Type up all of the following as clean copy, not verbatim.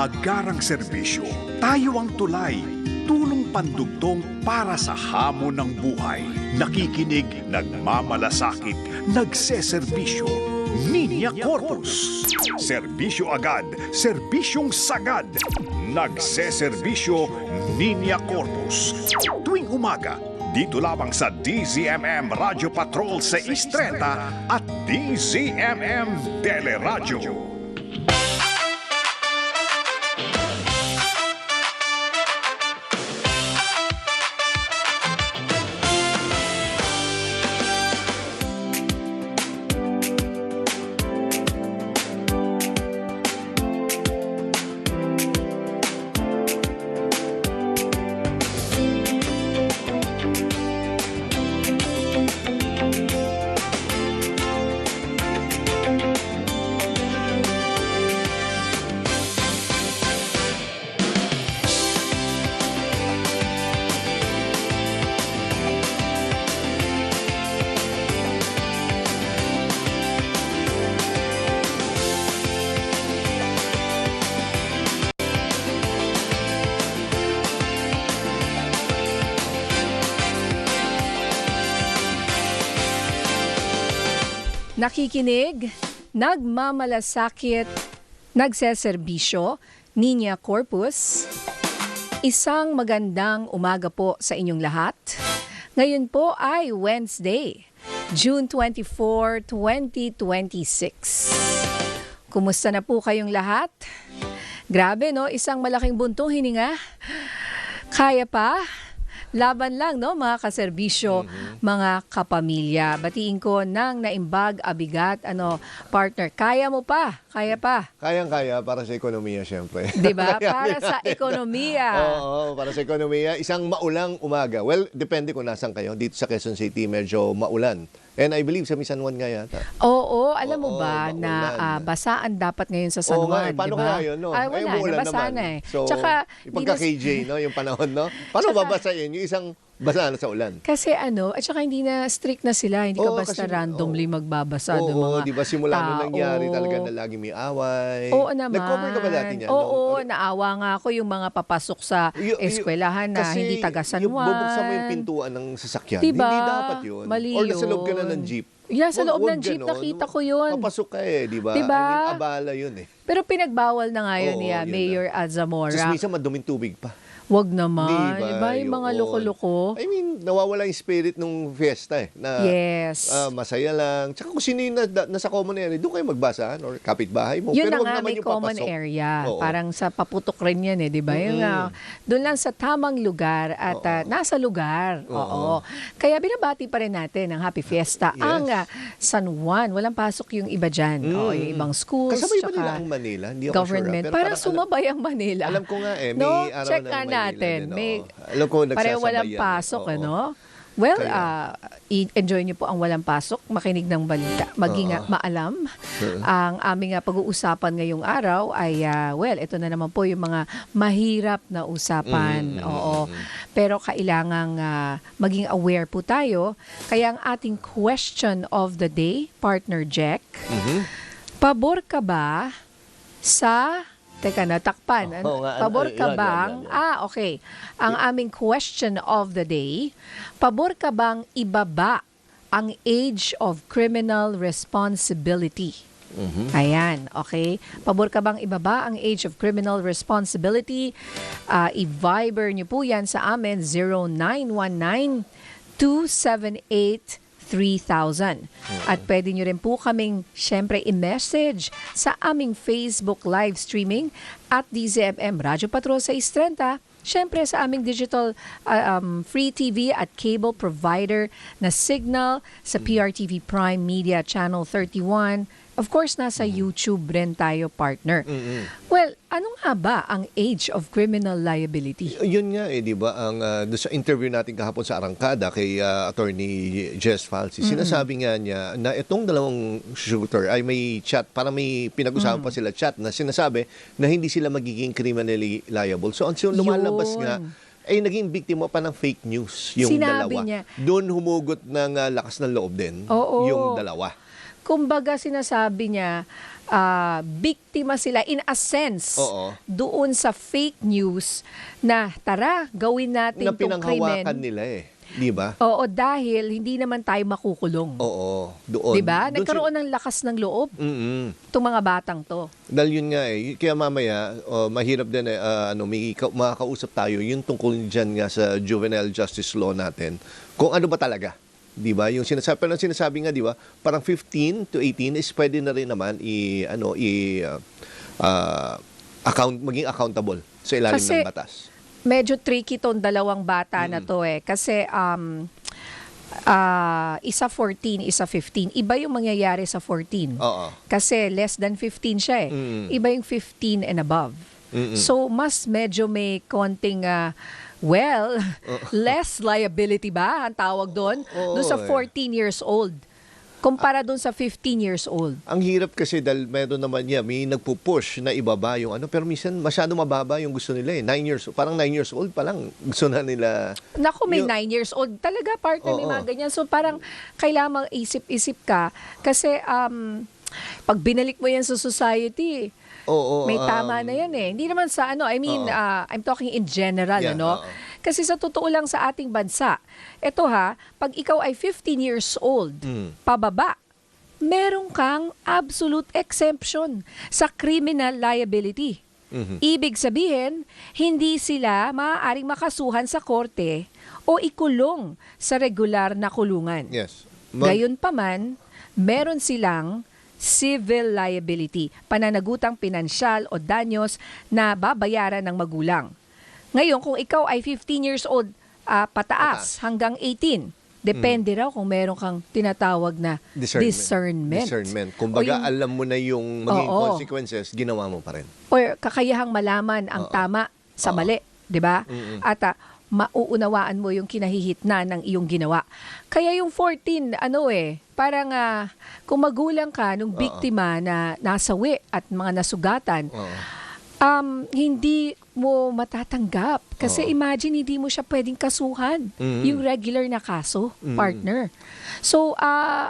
agarang serbisyo. Tayo ang tulay, tulong pandugtong para sa hamon ng buhay. Nakikinig, nagmamalasakit, nagseserbisyo. Linya Corpus. Serbisyo agad, serbisyong sagad. Nagseserbisyo, Linya Corpus. Tuwing umaga, dito lamang sa DZMM Radio Patrol sa 6:30 at DZMM Teleradyo. Nakikinig, nagmamalasakit, nagseserbisyo, Linya Corpus. Isang magandang umaga po sa inyong lahat. Ngayon po ay Wednesday, June 24, 2026. Kumusta na po kayong lahat? Grabe no, isang malaking buntong hininga. Kaya pa? Laban lang, no, mga kaserbisyo, mga kapamilya. Batiin ko ng naimbag, abigat, partner. Kaya mo pa, kaya pa. Kayang-kaya para sa ekonomiya, syempre. Diba? Para sa ekonomiya. Oo, para sa ekonomiya. Isang maulang umaga. Well, depende kung nasan kayo. Dito sa Quezon City, medyo maulan. And I believe sa San Juan nga yata. Oo, alam mo ba maulan. na basaan dapat ngayon sa San Juan, paano diba? kaya yun, no? Ay, wala, nabasa na eh. So, Tsaka, ipagka-KJ, no, yung panahon, no? Paano babasahin yung isang basa na sa ulan? Kasi at saka hindi na strict na sila, hindi ka basta kasi, randomly magbabasa ng mga Oo, di ba simula nung tao. nangyari talaga na lagi may away. Oo naman. Nag-cover ka ba dati niyan? Oo, naawa nga ako yung mga papasok sa eskwelahan na kasi hindi taga San yung Juan. bubuksan mo yung pintuan ng sasakyan. Diba? Hindi dapat yun. Mali Or nasa loob ka yun. na ng jeep. Yeah, sa loob Wag ng jeep, ganon. nakita ko yun. Papasok ka di ba? Diba? I mean, abala yun Pero pinagbawal na nga yun Oo, niya, yun Mayor Alzamora. Tapos minsan maduming tubig pa. Wag naman. Diba? Iba yung mga Yun. loko-loko. I mean, nawawala yung spirit nung fiesta na Yes. masaya lang. Tsaka kung sino yung nasa common area, doon kayo magbasahan or kapitbahay mo. Yun na Pero wag nga, naman may yung common papasok. area. Oo. Parang sa paputok rin yan di ba? Yung doon lang sa tamang lugar at nasa lugar. Oo. Kaya binabati pa rin natin ang Happy Fiesta. Yes. Ang San Juan, walang pasok yung iba dyan. Yung ibang schools, Kasabay ba tsaka nila ang Manila? Hindi ako government. sure. Parang sumabay ang Manila. Alam ko nga may No? araw Check ng nga Manila natin. din, May alam ko pareho nagsasabay walang yan, pasok, Oo. Well, Kaya- enjoy niyo po ang walang pasok, makinig ng balita, maging maalam. Ang aming pag-uusapan ngayong araw ay, ito na naman po yung mga mahirap na usapan. Oo. Pero kailangang maging aware po tayo. Kaya ang ating question of the day, Partner Jack, pabor ka ba sa... Teka, natakpan. Oo nga. Pabor ka Yan, bang... yan. Okay. Ang aming question of the day, pabor ka bang ibaba ang age of criminal responsibility? Ayan, okay. Pabor ka bang ibaba ang age of criminal responsibility? I-Viber niyo po yan sa amin, 0919-278-3000. At pwede nyo rin po kaming syempre i-message sa aming Facebook live streaming at DZMM Radyo Patrol sa 630. Syempre sa aming digital free TV at cable provider na Signal sa PRTV Prime Media Channel 31. Of course, nasa YouTube rin tayo, partner. Well, ano nga ba ang age of criminal liability? Yun nga di ba? Doon sa interview natin kahapon sa Arangkada kay Attorney Jess Falsi, sinasabi nga niya na itong dalawang shooter ay may chat, para may pinag-usapan pa sila chat na sinasabi na hindi sila magiging criminally liable. So, until lumalabas nga, ay naging biktima pa ng fake news yung Sinabi dalawa. niya. Doon humugot ng lakas ng loob din Oo. yung dalawa. kumbaga sinasabi niya, biktima sila in a sense Oo. doon sa fake news na tara, gawin natin Na itong krimen. pinanghawakan nila eh. Di ba? Oo, dahil hindi naman tayo makukulong. Oo. Doon. Diba? Doon Nagkaroon ng lakas ng loob itong mga batang to. Dahil yun nga eh. Kaya mamaya, mahirap din eh, makakausap tayo yung tungkol dyan nga sa juvenile justice law natin. Kung ano ba talaga. Di ba? Yung sinasabi, pero ang sinasabi nga, di ba? Parang 15 to 18 is pwede na rin naman maging accountable sa ilalim Kasi, ng batas. medyo tricky tong dalawang bata na to eh. Kasi isa 14, isa 15. Iba yung mangyayari sa 14. Oo. Kasi less than 15 siya eh. Iba yung 15 and above. So, mas medyo may konting, less liability ba ang tawag doon? Doon sa 14 years old. Kumpara doon sa 15 years old. Ang hirap kasi dahil meron naman niya, may nagpupush na ibaba yung ano, pero minsan masyado mababa yung gusto nila eh. 9 years, parang 9 years old pa lang gusto na nila. Naku, may 9 years old. Talaga, partner, may Oo. mga ganyan. So, parang kailangan isip-isip ka. Kasi, pag binalik mo yan sa society, Oo, may tama na yan eh. Hindi naman sa I mean, I'm talking in general, Yeah, ano? oo. Kasi sa totoo lang sa ating bansa, eto pag ikaw ay 15 years old, pababa, meron kang absolute exemption sa criminal liability. Ibig sabihin, hindi sila maaaring makasuhan sa korte o ikulong sa regular na kulungan. Yes. Gayunpaman, meron silang civil liability, pananagutang pinansyal o danyos na babayaran ng magulang. Ngayon, kung ikaw ay 15 years old, pataas hanggang 18, depende raw kung meron kang tinatawag na discernment. Kumbaga, alam mo na yung maging Oo. consequences, ginawa mo pa rin. Or kakayahang malaman ang tama sa mali, di ba? At mauunawaan mo yung kinahihitna ng iyong ginawa. Kaya yung 14, parang kung magulang ka nung biktima na nasawi at mga nasugatan, hindi mo matatanggap. Kasi imagine, hindi mo siya pwedeng kasuhan. Yung regular na kaso, partner. So,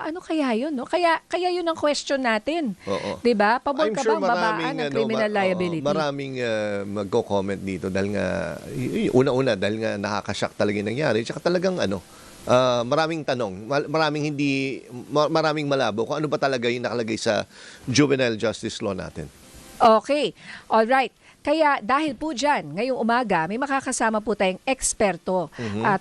ano kaya yun? No? Kaya yun ang question natin. Oo. Diba? Pabor I'm ka sure bang babaan ng criminal liability? Maraming magko-comment dito dahil nga, una-una, dahil nga nakakashock talaga yung nangyari. Tsaka talagang maraming tanong, maraming malabo kung ano ba talaga yung nakalagay sa juvenile justice law natin. Okay. All right. Kaya dahil po dyan, ngayong umaga, may makakasama po tayong eksperto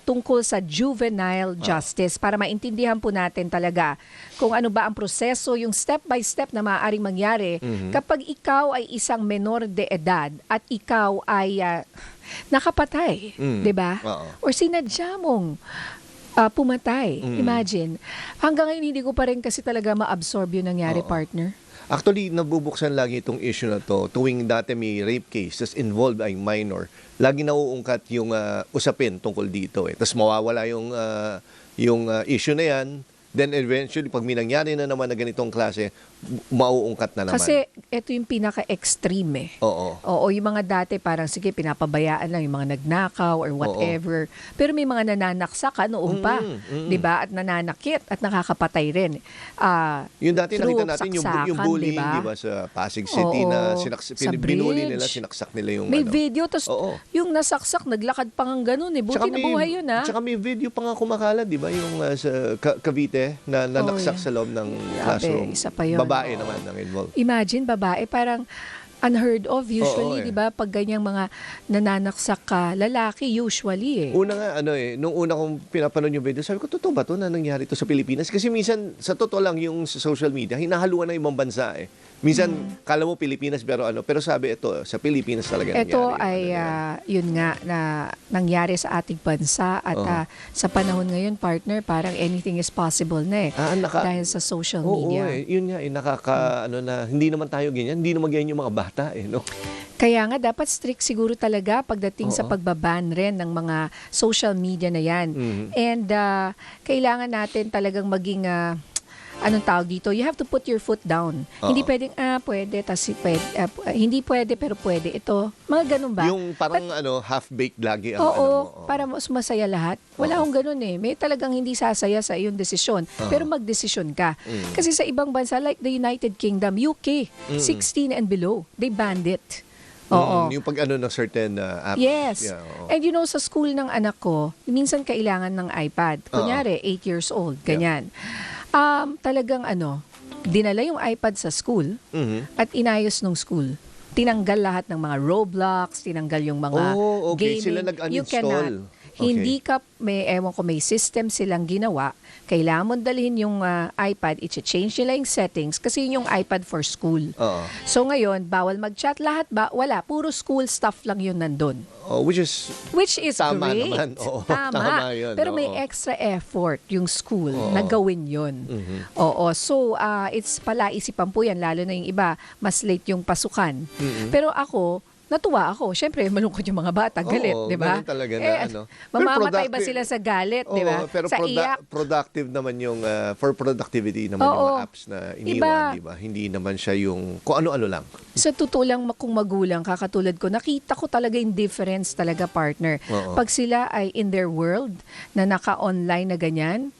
tungkol sa juvenile justice para maintindihan po natin talaga kung ano ba ang proseso, yung step-by-step na maaaring mangyari kapag ikaw ay isang menor de edad at ikaw ay nakapatay, di ba? Or sinadya mong pumatay. Imagine. Hanggang ngayon, hindi ko pa rin kasi talaga ma-absorb yung nangyari, partner. Actually, nabubuksan lagi itong issue na to tuwing dati may rape case, tas involved ay minor. Lagi nauungkat yung usapin tungkol dito. Tapos mawawala yung issue na yan. Then eventually, pag may nangyari na naman na ganitong klase, mauungkat na naman. Kasi ito yung pinaka-extreme eh. Oo. Oo, yung mga dati parang sige, pinapabayaan lang yung mga nagnakaw or whatever. Pero may mga nananaksak noon pa. Diba? At nananakit at nakakapatay rin. Yung dati through nakita natin yung saksakan, bullying, diba? Diba, sa Pasig City Oo, na sa binuli nila, bridge. sinaksak nila yung May video, tapos Oo. yung nasaksak, naglakad pa nga ganun eh. Buti Tsaka na buhay yun Tsaka may video pa nga kumakalat, di ba? Yung sa Cavite na nanaksak sa loob ng classroom. Isa pa yun. Babae naman ang involved. Imagine, babae, parang unheard of usually, Oo, di ba? Pag ganyang mga nananaksak ka, lalaki usually eh. Una nga, nung una kong pinapanood yung video, sabi ko, totoo ba to na nangyari to sa Pilipinas? Kasi minsan, sa totoo lang yung sa social media, hinahaluan na ibang bansa eh. Minsan, kala mo Pilipinas, pero sabi ito, sa Pilipinas talaga nangyari. Ito ay, yun nga, na nangyari sa ating bansa at sa panahon ngayon, partner, parang anything is possible na eh. Dahil sa social media. Oo, yun nga, hindi naman tayo ganyan, hindi naman ganyan yung mga bata eh, no? Kaya nga, dapat strict siguro talaga pagdating sa pagbaban rin ng mga social media na yan. And kailangan natin talagang maging anong tawag dito, you have to put your foot down. Oo. Hindi pwedeng, pwede, tas pwede, hindi pwede, pero pwede. Ito, mga ganun ba? Yung parang half-baked lagi ang Oo, para mas masaya lahat. Wala akong ganun eh. May talagang hindi sasaya sa iyong desisyon. Pero magdesisyon ka. Kasi sa ibang bansa, like the United Kingdom, UK, 16 and below, they banned it. Oo. Yung pag ng certain app. Yes. Yeah, oo. And sa school ng anak ko, minsan kailangan ng iPad. Kunyari, 8 years old, ganyan. Talagang dinala yung iPad sa school at inayos ng school. Tinanggal lahat ng mga Roblox, tinanggal yung mga okay. gaming. Sila You cannot. nag-uninstall. Okay. Hindi ka, may system silang ginawa. Kailangan mo dalhin yung iPad, i-change nila yung settings kasi yun yung iPad for school. Oo. So ngayon, bawal mag-chat. Lahat ba? Wala. Puro school stuff lang yun nandun. Which is Tama great. naman. Oo, Tama. tama yun. Pero may Oo. extra effort yung school na gawin yun. Oo. So, it's palaisipan po yan. Lalo na yung iba, mas late yung pasukan. Pero ako, natuwa ako. Siyempre, malungkot yung mga bata. Galit, di ba? Ganun talaga na Mamamatay ba sila sa galit, di ba? Pero Sa iyak. productive naman yung, for productivity naman yung mga apps na iniwan, di ba? Hindi naman siya yung kung ano-ano lang. Sa totoo lang, kung magulang, kakatulad ko, nakita ko talaga yung difference talaga, partner. Pag sila ay in their world, na naka-online na ganyan,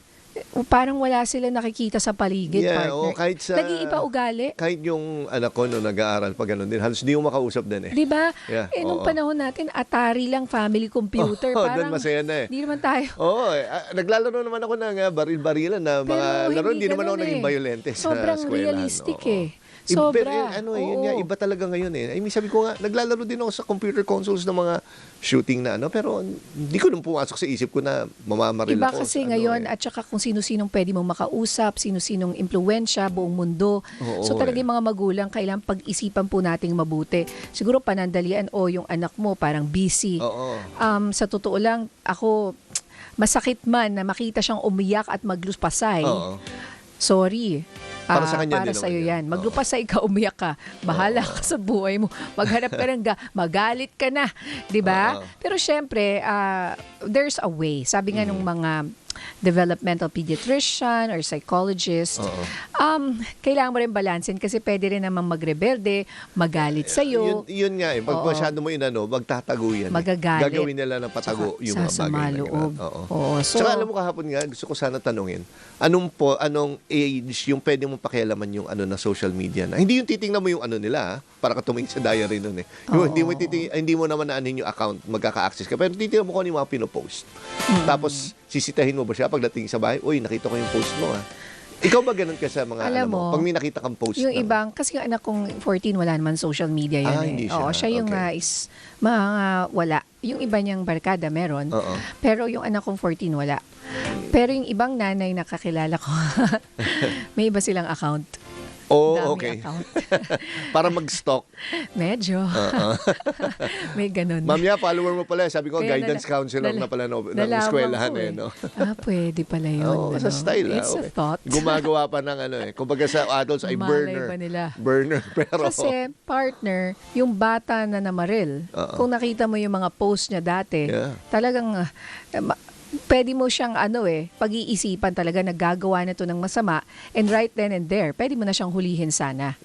parang wala sila nakikita sa paligid, partner. Kahit sa Nag-iiba ugali. Kahit yung anak ko nag-aaral pa ganun din, halos di mo makausap din eh. Di ba? Yeah, Nung panahon natin, Atari lang, family computer. Parang, doon masaya na eh. di naman tayo. Naglalaro naman ako ng baril-barilan na mga Pero laro, hindi naman ako ganun naging violente sa Sobrang eskwelahan. realistic Oo. eh. Sobra. Yun nga, iba talaga ngayon eh. I mean, sabi ko nga, naglalaro din ako sa computer consoles ng mga shooting na pero hindi ko nung pumasok sa isip ko na mamamaril Iba ako. kasi ngayon, at saka kung sino-sinong pwede mong makausap, sino-sinong impluensya, buong mundo. So talaga yung mga magulang, kailangan pag-isipan po nating mabuti. Siguro panandalian, yung anak mo parang busy. Oo. Sa totoo lang, ako, masakit man na makita siyang umiyak at magluspasay. Oo. Sorry. Para sa kanya para din sa'yo naman yan. Maglupasay ka, umiyak ka. Bahala ka sa buhay mo. Maghanap ka ng magalit ka na. 'Di ba? Pero syempre, there's a way. Sabi nga nung mga developmental pediatrician or psychologist, kailangan mo rin balansin kasi pwede rin naman magrebelde, magalit sa'yo. Yun nga eh. Pag masyado mo magtatago yan. Magagalit. Gagawin nila ng patago yung mga sasama bagay na loob. ganun. Oo. So, Tsaka alam mo kahapon nga, gusto ko sana tanungin, anong age yung pwede mong pakialaman yung na social media na? Hindi yung titingnan mo yung nila, para ka tumingin sa diary nun eh. Yung hindi mo naman naanin yung account, magkaka-access ka. Pero titingnan mo kung ano yung mga pinopost. Tapos, sisitahin mo ba siya pagdating sa bahay? Uy, nakita ko yung post mo ah. Ikaw ba ganun ka sa mga Alam mo, pag may nakita kang post yung na, ibang, kasi yung anak kong 14, wala naman social media yan eh. hindi siya. Oo, siya yung Okay. wala. Yung iba niyang barkada meron, Oo. pero yung anak kong 14, wala. Pero yung ibang nanay na kakilala ko, may iba silang account. Daming okay. account. Para mag-stalk. Medyo. May ganun. Mamaya, follower mo pala. Sabi ko, Kaya guidance counselor na pala ng nalaman eskwelahan ko eh. No? Pwede pala yun. Sa style. It's a Okay. thought. Gumagawa pa ng kumbaga sa adults ay Malay burner. ba nila? Burner. Pero, Kasi, partner, yung bata na namaril, kung nakita mo yung mga post niya dati, Yeah. talagang pwede mo siyang pag-iisipan talaga na gagawa na to ng masama, and right then and there, pwede mo na siyang hulihin sana.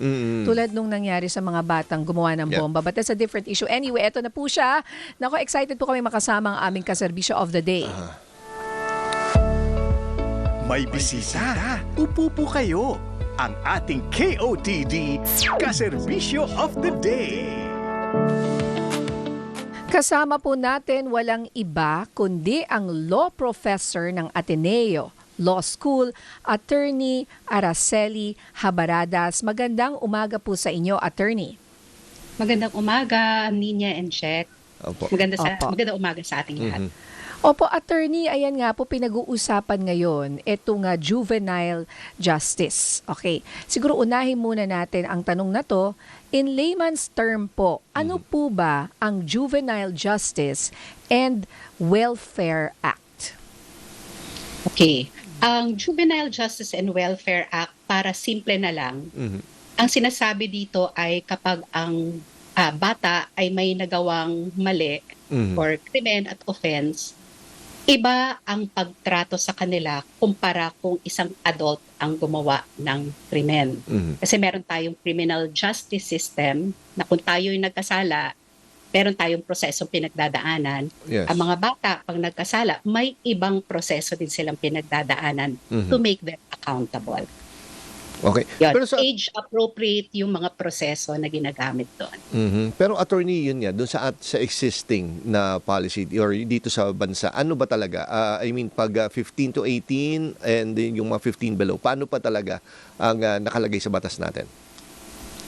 Tulad nung nangyari sa mga batang gumawa ng bomba. But that's a different issue. Anyway, eto na po siya. Nako, excited po kami makasama ang aming kaserbisyo of the day. May bisita. Upo po kayo. Ang ating KOTD Kaserbisyo of the Day. Kasama po natin walang iba kundi ang law professor ng Ateneo Law School, Attorney Araceli Habaradas. Magandang umaga po sa inyo, Attorney. Magandang umaga, Nina and Check. Opo. Magandang umaga sa ating lahat. Opo, Attorney, ayan nga po pinag-uusapan ngayon itong juvenile justice. Okay, siguro unahin muna natin ang tanong na to. In layman's term po, ano po ba ang Juvenile Justice and Welfare Act? Okay. Ang Juvenile Justice and Welfare Act, para simple na lang, ang sinasabi dito ay kapag ang bata ay may nagawang mali or krimen at offense, Iba ang pagtrato sa kanila kumpara kung isang adult ang gumawa ng krimen. Mhm. Kasi meron tayong criminal justice system na kung tayo'y nagkasala, meron tayong prosesong pinagdadaanan. Yes. Ang mga bata, pag nagkasala, may ibang proseso din silang pinagdadaanan to make them accountable. Okay. Yun, Pero sa age-appropriate yung mga proseso na ginagamit doon. Pero attorney, yun nga, doon sa existing na policy or dito sa bansa, ano ba talaga? I mean, pag 15 to 18 and then yung mga 15 below, paano pa talaga ang nakalagay sa batas natin?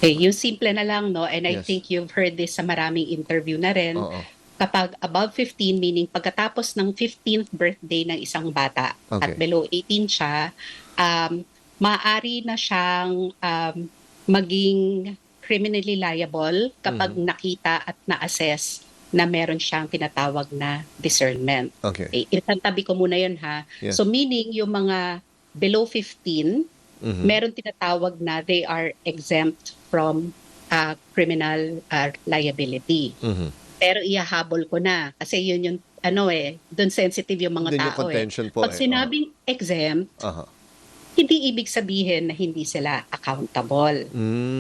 Okay, yung simple na lang, no? And I Yes. think you've heard this sa maraming interview na rin. Oo. Kapag above 15, meaning pagkatapos ng 15th birthday ng isang bata at Okay. below 18 siya, maaari na siyang maging criminally liable kapag nakita at na-assess na meron siyang tinatawag na discernment. Okay. Okay, itantabi ko muna yun ha. Yes. So meaning yung mga below 15, meron tinatawag na they are exempt from criminal liability. Mhm. Pero ihahabol ko na kasi yun yung doon sensitive yung mga Doon yung tao contention po. Pag sinabing exempt, Aha. hindi ibig sabihin na hindi sila accountable.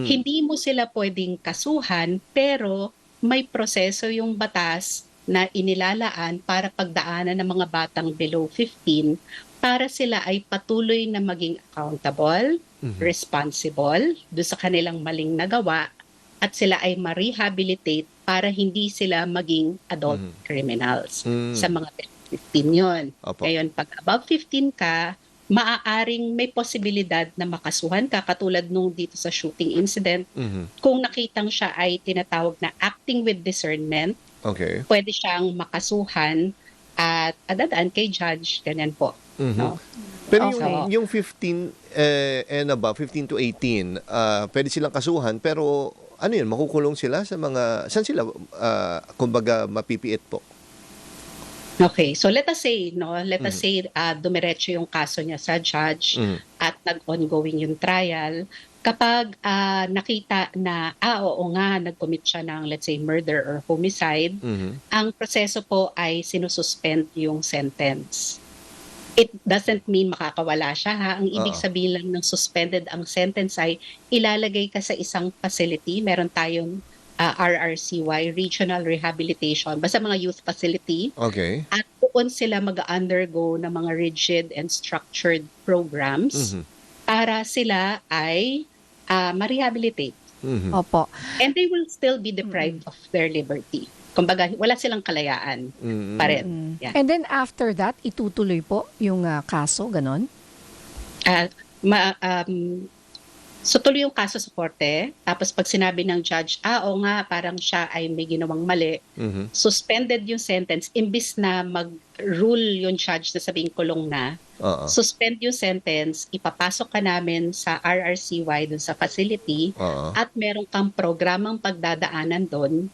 Hindi mo sila pwedeng kasuhan pero may proseso yung batas na inilalaan para pagdaanan ng mga batang below 15 para sila ay patuloy na maging accountable, responsible doon sa kanilang maling nagawa at sila ay ma-rehabilitate para hindi sila maging adult criminals. Sa mga 15 yun. Opo. Ngayon, pag above 15 ka, maaaring may posibilidad na makasuhan ka katulad nung dito sa shooting incident. Kung nakitang siya ay tinatawag na acting with discernment, Okay. pwede siyang makasuhan at adadaan kay judge, ganyan po. No? Pero Okay. yung 15 and above, 15 to 18, pwede silang kasuhan, pero ano yun, makukulong sila sa mga, saan sila, kumbaga, mapipiit po? Okay, so let us say, dumiretso yung kaso niya sa judge at nag-ongoing yung trial. Kapag nakita na, oo nga, nag-commit siya ng, let's say, murder or homicide, ang proseso po ay sinususpend yung sentence. It doesn't mean makakawala siya ha. Ang ibig sabihin lang ng suspended ang sentence ay ilalagay ka sa isang facility. Meron tayong RRCY, Regional Rehabilitation, basta mga youth facility. Okay. At doon sila mag-undergo ng mga rigid and structured programs para sila ay ma-rehabilitate. Opo. And they will still be deprived of their liberty. Kumbaga, wala silang kalayaan pa rin. Yeah. And then after that, itutuloy po yung kaso, ganon? So tuloy yung kaso sa korte, tapos pag sinabi ng judge, oo nga, parang siya ay may ginawang mali, suspended yung sentence, imbis na mag-rule yung judge na sabing kulong na, suspend yung sentence, ipapasok ka namin sa RRCY dun sa facility, at meron kang programang pagdadaanan dun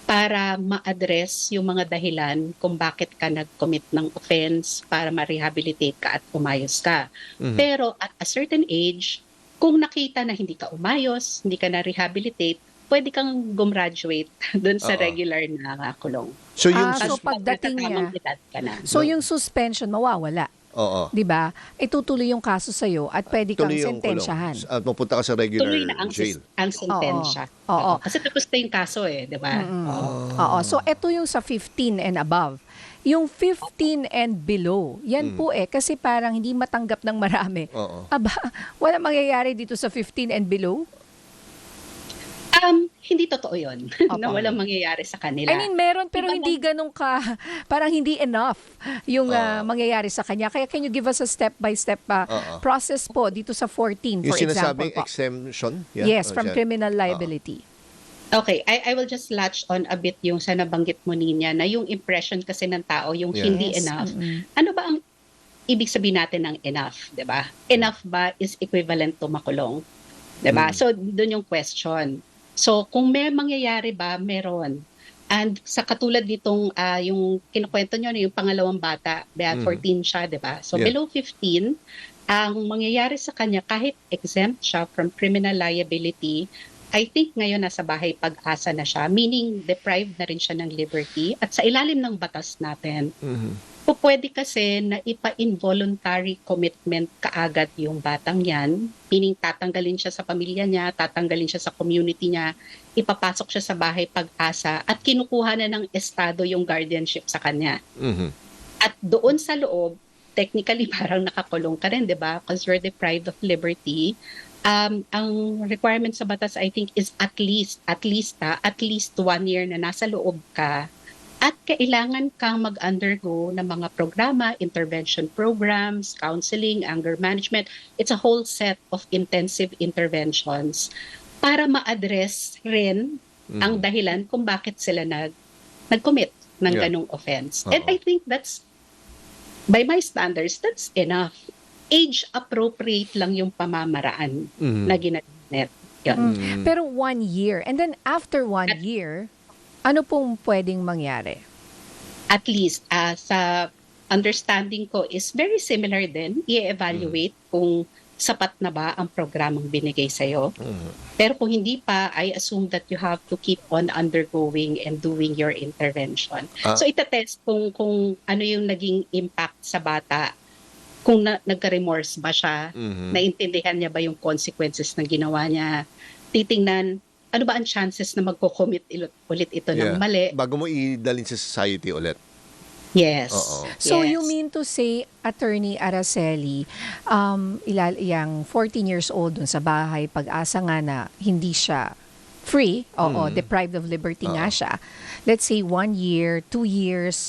para ma-address yung mga dahilan kung bakit ka nag-commit ng offense para ma-rehabilitate ka at umayos ka. Pero at a certain age, kung nakita na hindi ka umayos, hindi ka na-rehabilitate, pwede kang gumraduate dun sa regular na kulong. So yung So pagdating niya, Natatamang edad ka na. so yung suspension mawawala. Oo. 'Di ba? Itutuloy yung kaso sa iyo at pwede kang Tuloy yung sentensyahan. kulong. At mapunta ka sa regular Tuloy na jail. ang sentensya. Oo. Kasi tapos na yung kaso di ba? Oo. So ito yung sa 15 and above. Yung 15 and below, yan po kasi parang hindi matanggap ng marami. Oo. Aba, wala mangyayari dito sa 15 and below? Hindi totoo yun na walang mangyayari sa kanila. I mean, meron pero Iba hindi ganun ka, parang hindi enough yung mangyayari sa kanya. Kaya can you give us a step-by-step process po dito sa 14, Yung for example sinasabing po? exemption? Yes, from Jan. criminal liability. Okay, I will just latch on a bit yung sa nabanggit mo niya na yung impression kasi ng tao, yung Yeah. hindi Yes. enough. Ano ba ang ibig sabihin natin ng enough, 'di ba? Enough ba is equivalent to makulong? 'Di ba? So doon yung question. So kung may mangyayari ba, meron. And sa katulad nitong yung kinukwento nyo, yung pangalawang bata, 14 siya, 'di ba? So Yeah. below 15, ang mangyayari sa kanya kahit exempt siya from criminal liability, I think ngayon nasa bahay pag-asa na siya, meaning deprived na rin siya ng liberty at sa ilalim ng batas natin, Pwede kasi na ipa-involuntary commitment kaagad yung batang yan, meaning tatanggalin siya sa pamilya niya, tatanggalin siya sa community niya, ipapasok siya sa bahay pag-asa at kinukuha na ng estado yung guardianship sa kanya. Mhm. At doon sa loob, technically parang nakakulong ka rin, di ba? Because you're deprived of liberty. Ang requirement sa batas, I think, is at least 1 year na nasa loob ka at kailangan kang mag-undergo ng mga programa, intervention programs, counseling, anger management. It's a whole set of intensive interventions para ma-address rin ang dahilan kung bakit sila nag-commit ng Yeah. ganong offense. Oo. And I think that's, by my standards, that's enough. Age-appropriate lang yung pamamaraan Mhm. na ginamit. Yun. Pero 1 year. And then after 1 year, ano pong pwedeng mangyari? At least, sa understanding ko is very similar din. I-evaluate kung sapat na ba ang programang binigay sa'yo. Pero kung hindi pa, I assume that you have to keep on undergoing and doing your intervention. So itatest kung ano yung naging impact sa bata, kung nagka-remorse ba siya, naintindihan niya ba yung consequences ng ginawa niya, titingnan ano ba ang chances na magko-commit ulit ito ng mali. Bago mo idalhin sa society ulit. Yes. Oo. So Yes. you mean to say, Attorney Araceli, yung 14 years old dun sa bahay, pag-asa nga na hindi siya free, deprived of liberty nga siya. Let's say 1 year, 2 years,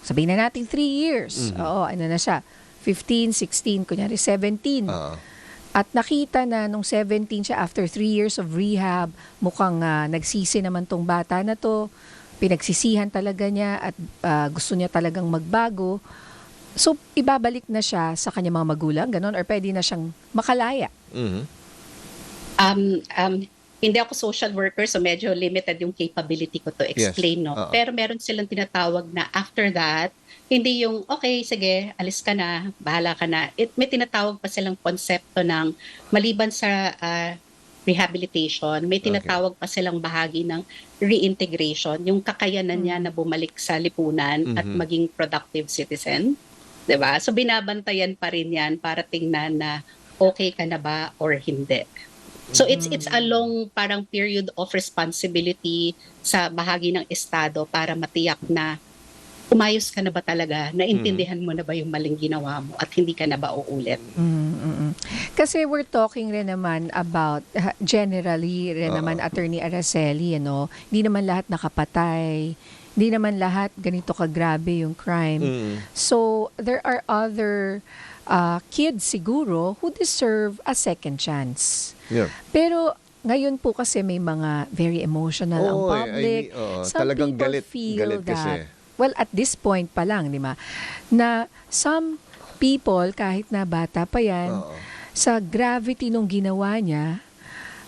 sabihin na natin 3 years. Ano na siya? 15, 16, kunyari 17. At nakita na nung 17 siya, after 3 years of rehab, mukhang nagsisi naman tong bata na to, pinagsisihan talaga niya at gusto niya talagang magbago. So, ibabalik na siya sa kanyang mga magulang, ganon? Or pwede na siyang makalaya? Mhm. Hindi ako social worker, so medyo limited yung capability ko to explain, no? Oo. Pero meron silang tinatawag na after that, hindi yung, okay, sige, alis ka na, bahala ka na. May tinatawag pa silang konsepto ng maliban sa rehabilitation, may tinatawag pa silang bahagi ng reintegration, yung kakayanan niya na bumalik sa lipunan at maging productive citizen. 'Di ba? So binabantayan pa rin yan para tingnan na okay ka na ba or hindi. So it's a long parang period of responsibility sa bahagi ng estado para matiyak na umayos ka na ba talaga, naintindihan mo na ba yung maling ginawa mo at hindi ka na ba uulit. Kasi we're talking rin naman about, generally rin naman, Attorney Araceli, hindi naman lahat nakapatay, hindi naman lahat ganito kagrabe yung crime. So, there are other kids siguro who deserve a second chance. Yeah. Pero, ngayon po kasi may mga very emotional ang public. Some talagang people galit feel kasi. that, well, at this point pa lang, di ba, na some people, kahit na bata pa yan, sa gravity nung ginawa niya,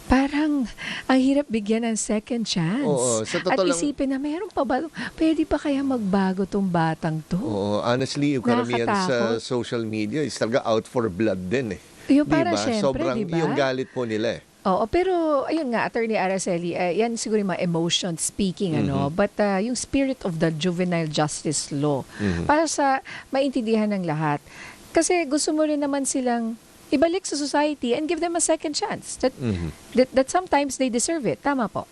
parang ang hirap bigyan ng second chance. Oo, sa At totoo lang- isipin na mayroon pa ba, pwede pa kaya magbago tong batang to? Oo, honestly, yung karamihan sa Nakakatakot. social media is talaga out for blood din eh. Yung Di para ba? syempre, Sobrang di ba? yung galit po nila eh. Oo, pero ayun nga, Attorney Araceli, yan siguro yung mga emotion speaking, but yung spirit of the juvenile justice law, para sa maintindihan ng lahat. Kasi gusto mo rin naman silang ibalik sa society and give them a second chance. That sometimes they deserve it. Tama po.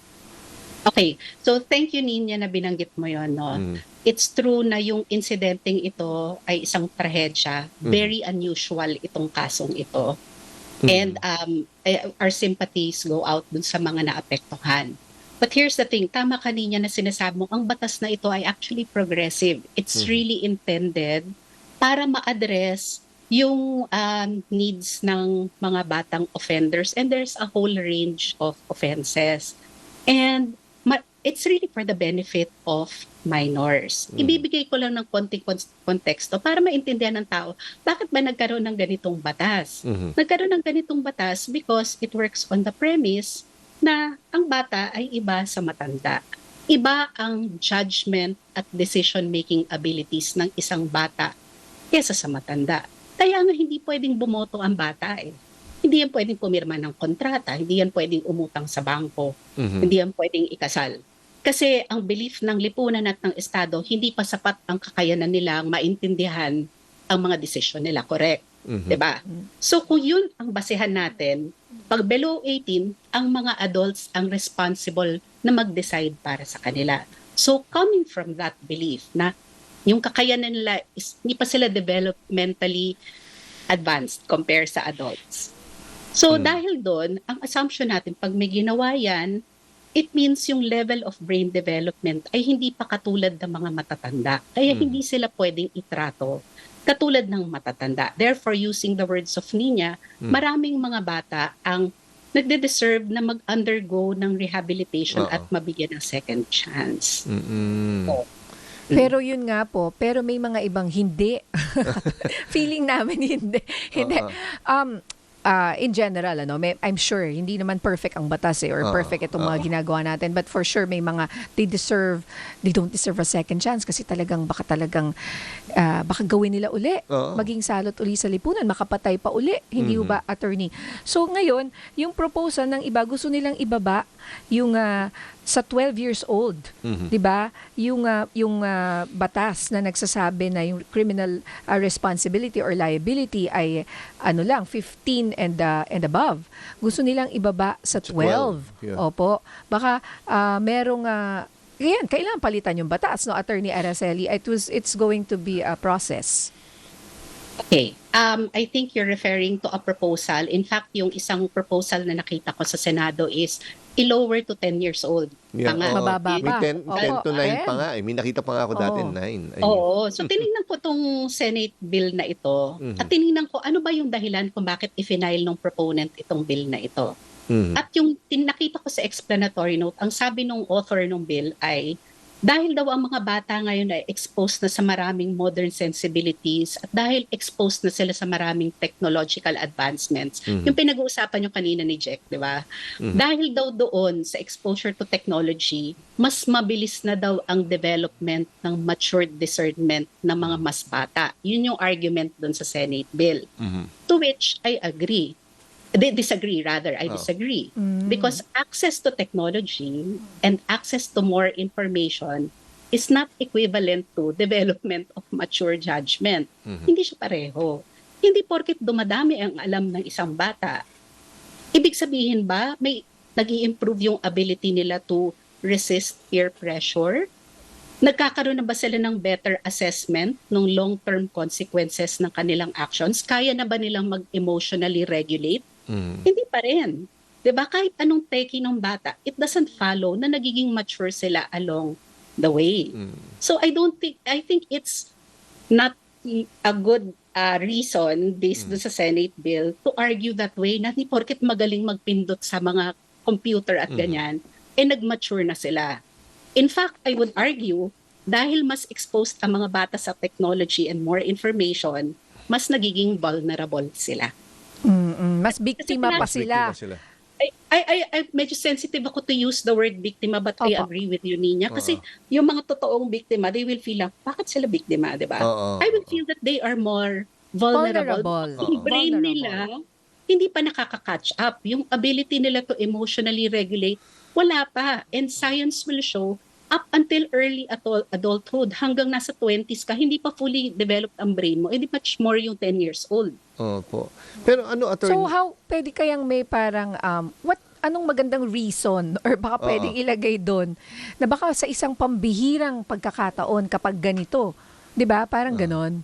Okay, so thank you Ninya na binanggit mo yon, no. It's true na yung insidenteng ito ay isang trahedya. Very unusual itong kasong ito. And our sympathies go out dun sa mga naapektuhan. But here's the thing, tama ka Ninya na sinasabi mo, ang batas na ito ay actually progressive. It's really intended para ma-address yung needs ng mga batang offenders, and there's a whole range of offenses. And it's really for the benefit of minors. Ibibigay ko lang ng konting konteksto para maintindihan ng tao, bakit ba nagkaroon ng ganitong batas? Nagkaroon ng ganitong batas because it works on the premise na ang bata ay iba sa matanda. Iba ang judgment at decision-making abilities ng isang bata kesa sa matanda. Kaya nga hindi pwedeng bumoto ang bata eh. Hindi yan pwedeng pumirma ng kontrata, hindi yan pwedeng umutang sa bangko, hindi yan pwedeng ikasal. Kasi ang belief ng lipunan at ng Estado, hindi pa sapat ang kakayanan nilang maintindihan ang mga desisyon nila. Correct. Diba? So kung yun ang basehan natin, pag below 18, ang mga adults ang responsible na mag-decide para sa kanila. So coming from that belief na yung kakayanan nila is hindi pa sila developmentally advanced compare sa adults. So dahil doon, ang assumption natin pag may ginawa yan, it means yung level of brain development ay hindi pa katulad ng mga matatanda. Kaya hindi sila pwedeng itrato katulad ng matatanda. Therefore, using the words of Nina, maraming mga bata ang nagde-deserve na mag-undergo ng rehabilitation at mabigyan ng second chance. So, Pero yun nga po, pero may mga ibang hindi. Feeling namin hindi. Hindi. In general, I'm sure, hindi naman perfect ang batas or perfect itong mga ginagawa natin. But for sure, may mga they don't deserve a second chance kasi baka gawin nila uli. Maging salot uli sa lipunan, makapatay pa uli. Hindi ba, attorney? So ngayon, yung proposal ng iba, gusto nilang ibaba yung sa 12 years old, 'di ba? Yung batas na nagsasabi na yung criminal responsibility or liability ay 15 and above. Gusto nilang ibaba sa 12. Yeah. Opo. Baka merong kailangan palitan yung batas, no, Attorney Araceli. It's going to be a process. Okay. I think you're referring to a proposal. In fact, yung isang proposal na nakita ko sa Senado is i-lower to 10 years old. Yeah, Mababa may pa. 10 to 9 pa nga. May nakita pa nga ako dati, 9. Oo. So, tinignan ko tong Senate bill na ito at tinignan ko ano ba yung dahilan kung bakit i-final ng proponent itong bill na ito. At yung nakita ko sa explanatory note, ang sabi ng author ng bill ay dahil daw ang mga bata ngayon ay exposed na sa maraming modern sensibilities at dahil exposed na sila sa maraming technological advancements. Yung pinag-uusapan yung kanina ni Jack, di ba? Dahil daw doon sa exposure to technology, mas mabilis na daw ang development ng matured discernment ng mga mas bata. Yun yung argument doon sa Senate bill. To which I agree. I disagree. Because access to technology and access to more information is not equivalent to development of mature judgment. Hindi siya pareho. Hindi porket dumadami ang alam ng isang bata, ibig sabihin ba may nag-i-improve yung ability nila to resist peer pressure? Nagkakaroon na ba sila ng better assessment ng long-term consequences ng kanilang actions? Kaya na ba nilang mag-emotionally regulate? Hindi pa rin. 'Di ba? Kahit anong teki ng bata, it doesn't follow na nagiging mature sila along the way. So I think it's not a good reason based sa Senate bill to argue that way na di porket magaling magpindot sa mga computer at ganyan, nag-mature na sila. In fact, I would argue dahil mas exposed ang mga bata sa technology and more information, mas nagiging vulnerable sila. Mas biktima pa sila. I medyo sensitive ako to use the word biktima but I agree with you, Nina. Kasi yung mga totoong biktima, they will feel bakit sila biktima, di ba? I will feel that they are more vulnerable. Yung brain nila, hindi pa nakaka-catch up. Yung ability nila to emotionally regulate, wala pa. And science will show up until early adulthood, hanggang nasa 20s ka, hindi pa fully developed ang brain mo. Hindi much more yung 10 years old. Opo. Pero attorney? So how, pwede kayang may parang, anong magandang reason or baka pwedeng ilagay doon na baka sa isang pambihirang pagkakataon kapag ganito, di ba? Parang ganon.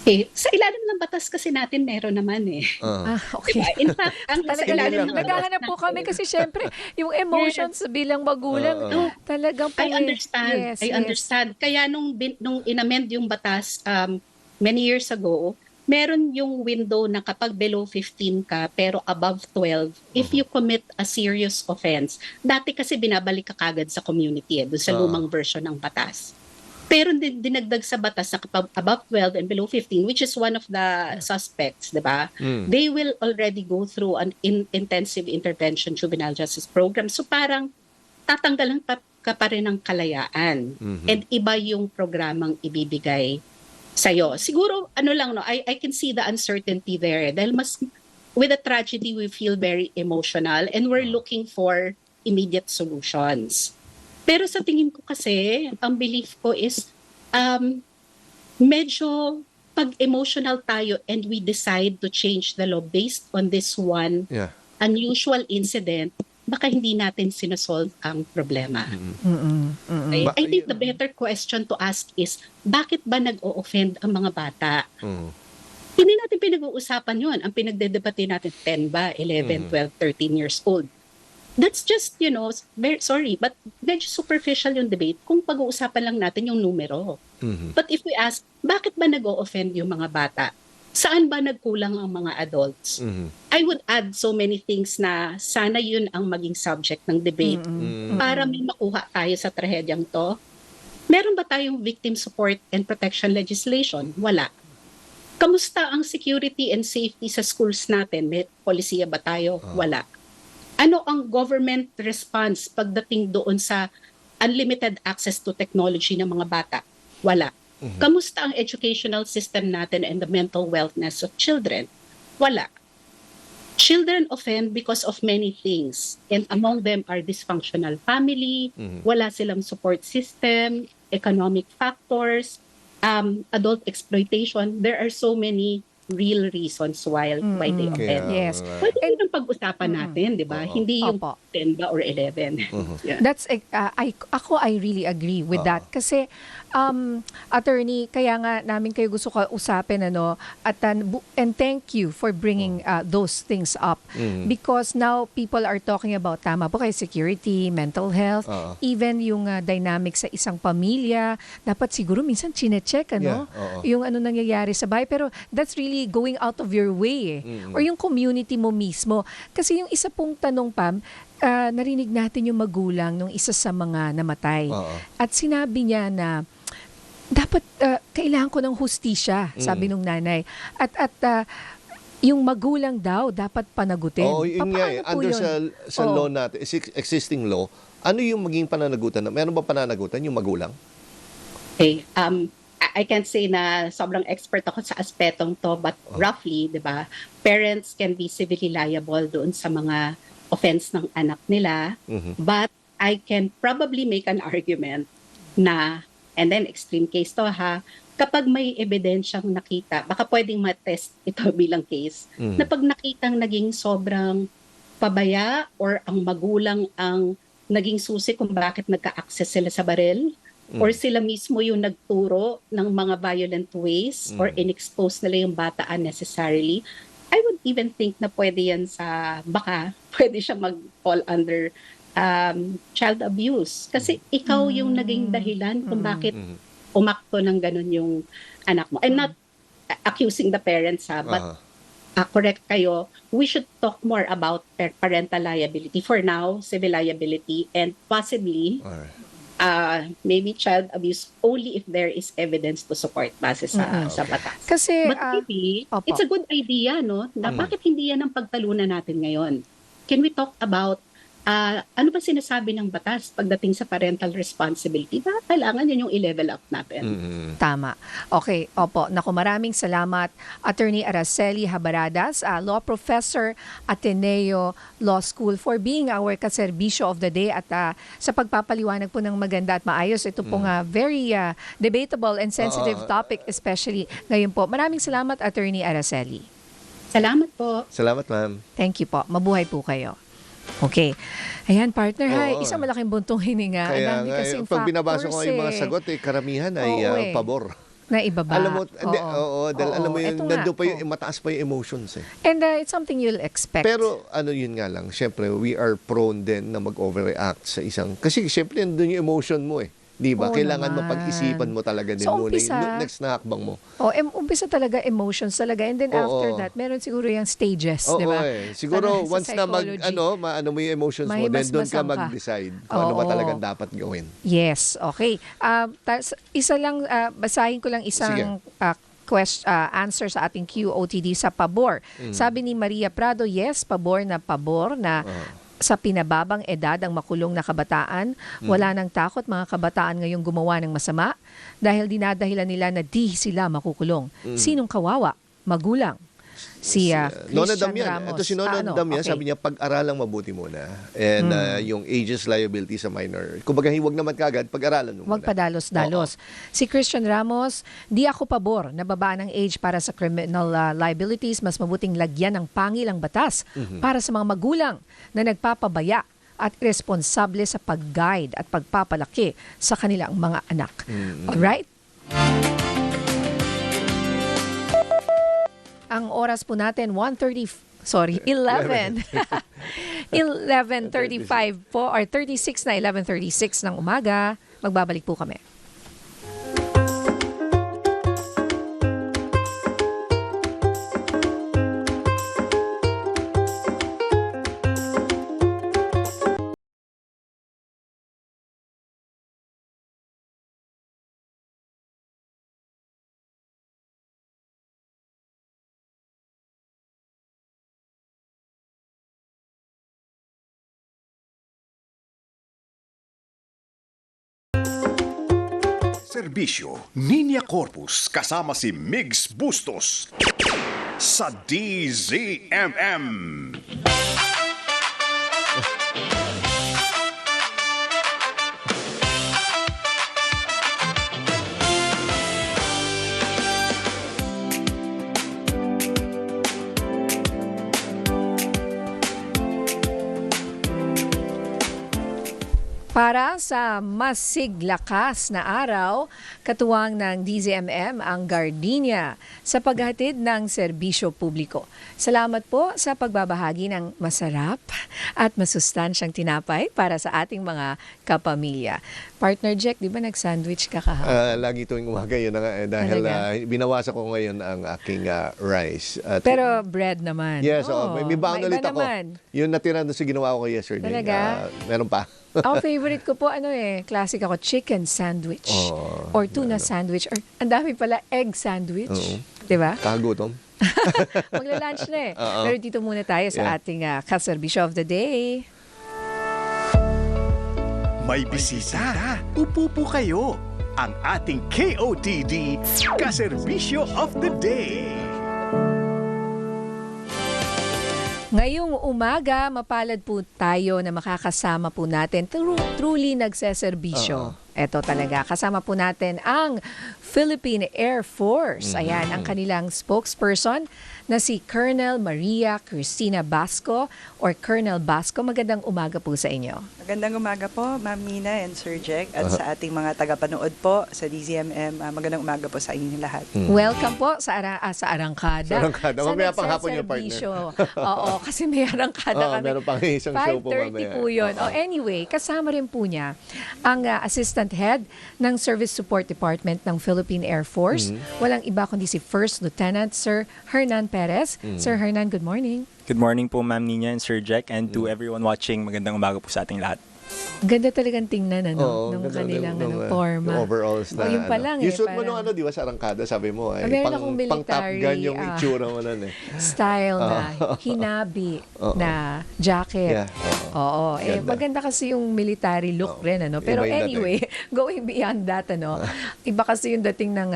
Okay. Sa ilalim ng batas kasi natin meron naman Okay. Diba? In fact, ang sa ilalim ng batas naghahanap po kami kasi syempre yung emotions bilang magulang talagang I understand. I understand. Kaya nung inamend yung batas many years ago, meron yung window na kapag below 15 ka pero above 12, if you commit a serious offense, dati kasi binabalik ka kagad sa community doon sa lumang version ng batas. Pero dinagdag sa batas na kapag above 12 and below 15, which is one of the suspects, di ba? They will already go through an intensive intervention juvenile justice program. So parang tatanggalan ka pa rin ng kalayaan. And iba yung programang ibibigay sa'yo. Siguro, I can see the uncertainty there. Dahil with the tragedy, we feel very emotional and we're looking for immediate solutions. Pero sa tingin ko kasi, ang belief ko is medyo pag emotional tayo and we decide to change the law based on this one Yeah. unusual incident, baka hindi natin sinosolve ang problema. Okay? Ba- I think the better question to ask is, bakit ba nag-o-offend ang mga bata? Hindi natin pinag-uusapan yun. Ang pinagdedebate natin, 10 ba, 11, 12, 13 years old. That's just, very sorry, but medyo superficial yung debate kung pag-uusapan lang natin yung numero. But if we ask, bakit ba nag-o-offend yung mga bata? Saan ba nagkulang ang mga adults? I would add so many things na sana yun ang maging subject ng debate para may makuha tayo sa trahedyang to. Meron ba tayong victim support and protection legislation? Wala. Kamusta ang security and safety sa schools natin? May polisiya ba tayo? Wala. Ano ang government response pagdating doon sa unlimited access to technology ng mga bata? Wala. Kamusta ang educational system natin and the mental wellness of children? Wala. Children offend because of many things, and among them are dysfunctional family, wala silang support system, economic factors, adult exploitation. There are so many real reasons why they offend. Yes. Pwede yun ang pag-usapan natin, di ba? Hindi yung Opo. 10 ba or 11. Yeah. That's I really agree with that kasi attorney, kaya nga namin kayo gusto ka usapin at and thank you for bringing those things up because now people are talking about tama po kay security, mental health, even yung dynamics sa isang pamilya, dapat siguro minsan chine-check yung nangyayari sa bahay, pero that's really going out of your way or yung community mo mismo. Kasi yung isa pong tanong, Pam, narinig natin yung magulang nung isa sa mga namatay. At sinabi niya na dapat kailangan ko ng hustisya, sabi nung nanay. At yung magulang daw dapat panagutin. Yun nga eh. Paano po Under yun? sa law natin, existing law, ano yung maging pananagutan? Meron ba pananagutan yung magulang? Okay. I can't say na sobrang expert ako sa aspetong to, but roughly, di ba, parents can be civilly liable doon sa mga offense ng anak nila. But I can probably make an argument na, and then extreme case to kapag may ebidensyang nakita, baka pwedeng matest ito bilang case, na pag nakitang naging sobrang pabaya or ang magulang ang naging susi kung bakit nagka-access sila sa baril, or sila mismo yung nagturo ng mga violent ways or in-expose nila yung bata unnecessarily, I would even think na pwede yan baka pwede siya mag-fall under child abuse. Kasi ikaw yung naging dahilan kung bakit umakto ng ganun yung anak mo. I'm not accusing the parents but correct kayo, we should talk more about parental liability. For now, civil liability and possibly maybe child abuse only if there is evidence to support base sa batas. Kasi But maybe, it's a good idea, no? Na bakit hindi yan ang pagtalunan natin ngayon? Can we talk about ano ba sinasabi ng batas pagdating sa parental responsibility? Kailangan yun yung i-level up natin. Tama. Okay, opo. Naku, maraming salamat, Attorney Araceli Habaradas, law professor, Ateneo Law School, for being our kaserbisyo of the day at sa pagpapaliwanag po ng maganda at maayos. Ito pong very debatable and sensitive topic, especially ngayon po. Maraming salamat, Attorney Araceli. Salamat po. Salamat, ma'am. Thank you po. Mabuhay po kayo. Okay. Ayan, partner, isang malaking buntong hininga. Kaya Ang dami nga, kasing pag binabasa ko factors, yung mga sagot, karamihan ay pabor. Na ibaba. Alam mo, dahil alam mo yun, Eto nga, nandun pa yung, mataas pa yung emotions eh. And it's something you'll expect. Pero yun nga lang, syempre, we are prone din na mag-overreact sa isang, kasi syempre, nandun yung emotion mo eh. Di ba? Oo Kailangan naman. mapag-isipan mo talaga din So, muna umpisa, yung next na hakbang mo. Umpisa talaga emotions talaga. And then after that, meron siguro yung stages, di ba? Siguro, Sa once na psychology. maano mo yung emotions mo, then doon ka Mahimasmasan ka. mag-decide kung ano ba talagang dapat gawin. Yes, okay. Isa lang, basahin ko lang isang answer sa ating QOTD sa pabor. Sabi ni Maria Prado, yes, pabor na sa pinababang edad ang makulong na kabataan. Wala nang takot mga kabataan ngayong gumawa ng masama dahil dinadahilan nila na di sila makukulong. Sinong kawawa? Magulang. si Nona Christian Damian. Ramos. Ito si Nona Damian, okay. sabi niya, pag-aralang mabuti muna. And yung ages liability sa minor. Kumbaga, huwag naman kagad, pag-aralan mo Huwag muna. padalos-dalos. Si Christian Ramos, di ako pabor na babaan ng age para sa criminal liabilities. Mas mabuting lagyan ng pangil ang batas para sa mga magulang na nagpapabaya at responsable sa pag-guide at pagpapalaki sa kanilang mga anak. Alright? Ang oras po natin, 11. 11:35 po or 36 na 11:36 ng umaga. Magbabalik po kami. Serbisyo, Ninya Corpus kasama si Migs Bustos sa DZMM. Para sa masiglakas na araw, katuwang ng DZMM ang Gardenia sa paghatid ng serbisyo publiko. Salamat po sa pagbabahagi ng masarap at masustansyang tinapay para sa ating mga kapamilya. Partner Jack, di ba nag-sandwich ka kahapon? Lagi tuwing umaga yun na nga, dahil binawasan ko ngayon ang aking rice. At, Pero bread naman. yes, Oo, may baon maiba ulit ako. naman. Yung natira doon sa ginawa ko yesterday. Talaga? Meron pa. Ang favorite ko po, classic ako, chicken sandwich. Oh, or tuna sandwich. Or ang dami pala, egg sandwich. Di ba? Kagutom. Magla-lunch na Pero dito muna tayo sa ating kaserbisyo of the day. May bisita. Upo po kayo. Ang ating KOTD Kaserbisyo of the Day. Ngayong umaga, mapalad po tayo na makakasama po natin. Truly nagseserbisyo. Ito talaga. Kasama po natin ang Philippine Air Force. Ayan, ang kanilang spokesperson na si Colonel Maria Cristina Basco or Colonel Basco. Magandang umaga po sa inyo. Magandang umaga po, Ma'am Nina and Sir Jack at sa ating mga tagapanood po sa DZMM. Magandang umaga po sa inyong lahat. Welcome po sa Arangkada. Sa Arangkada. Mamaya pang hapon yung nagseserbisyo. Oo, kasi may Arangkada kami. Meron pang isang show po 5:30 mamaya. po yun. Anyway, kasama rin po niya ang Assistant Head ng Service Support Department ng Philippine Air Force. Walang iba kundi si First Lieutenant Sir Hernan Perez. Sir Hernan, good morning. Good morning po, Ma'am Nina and Sir Jack, and to everyone watching, magandang umaga po sa ating lahat. Ganda talagang tingnan, Oo, nung ganda kanilang ng, forma. yung overalls na. Yung pa lang Yung suit mo parang- nung di ba, sa Arangkada, sabi mo, Meron akong pang Top military, Gun yung itsura mo nun style na hinabi na jacket. Yeah, Oo. Ganda. Maganda kasi yung military look rin, Pero Iba yung anyway, going beyond that, iba kasi yung dating ng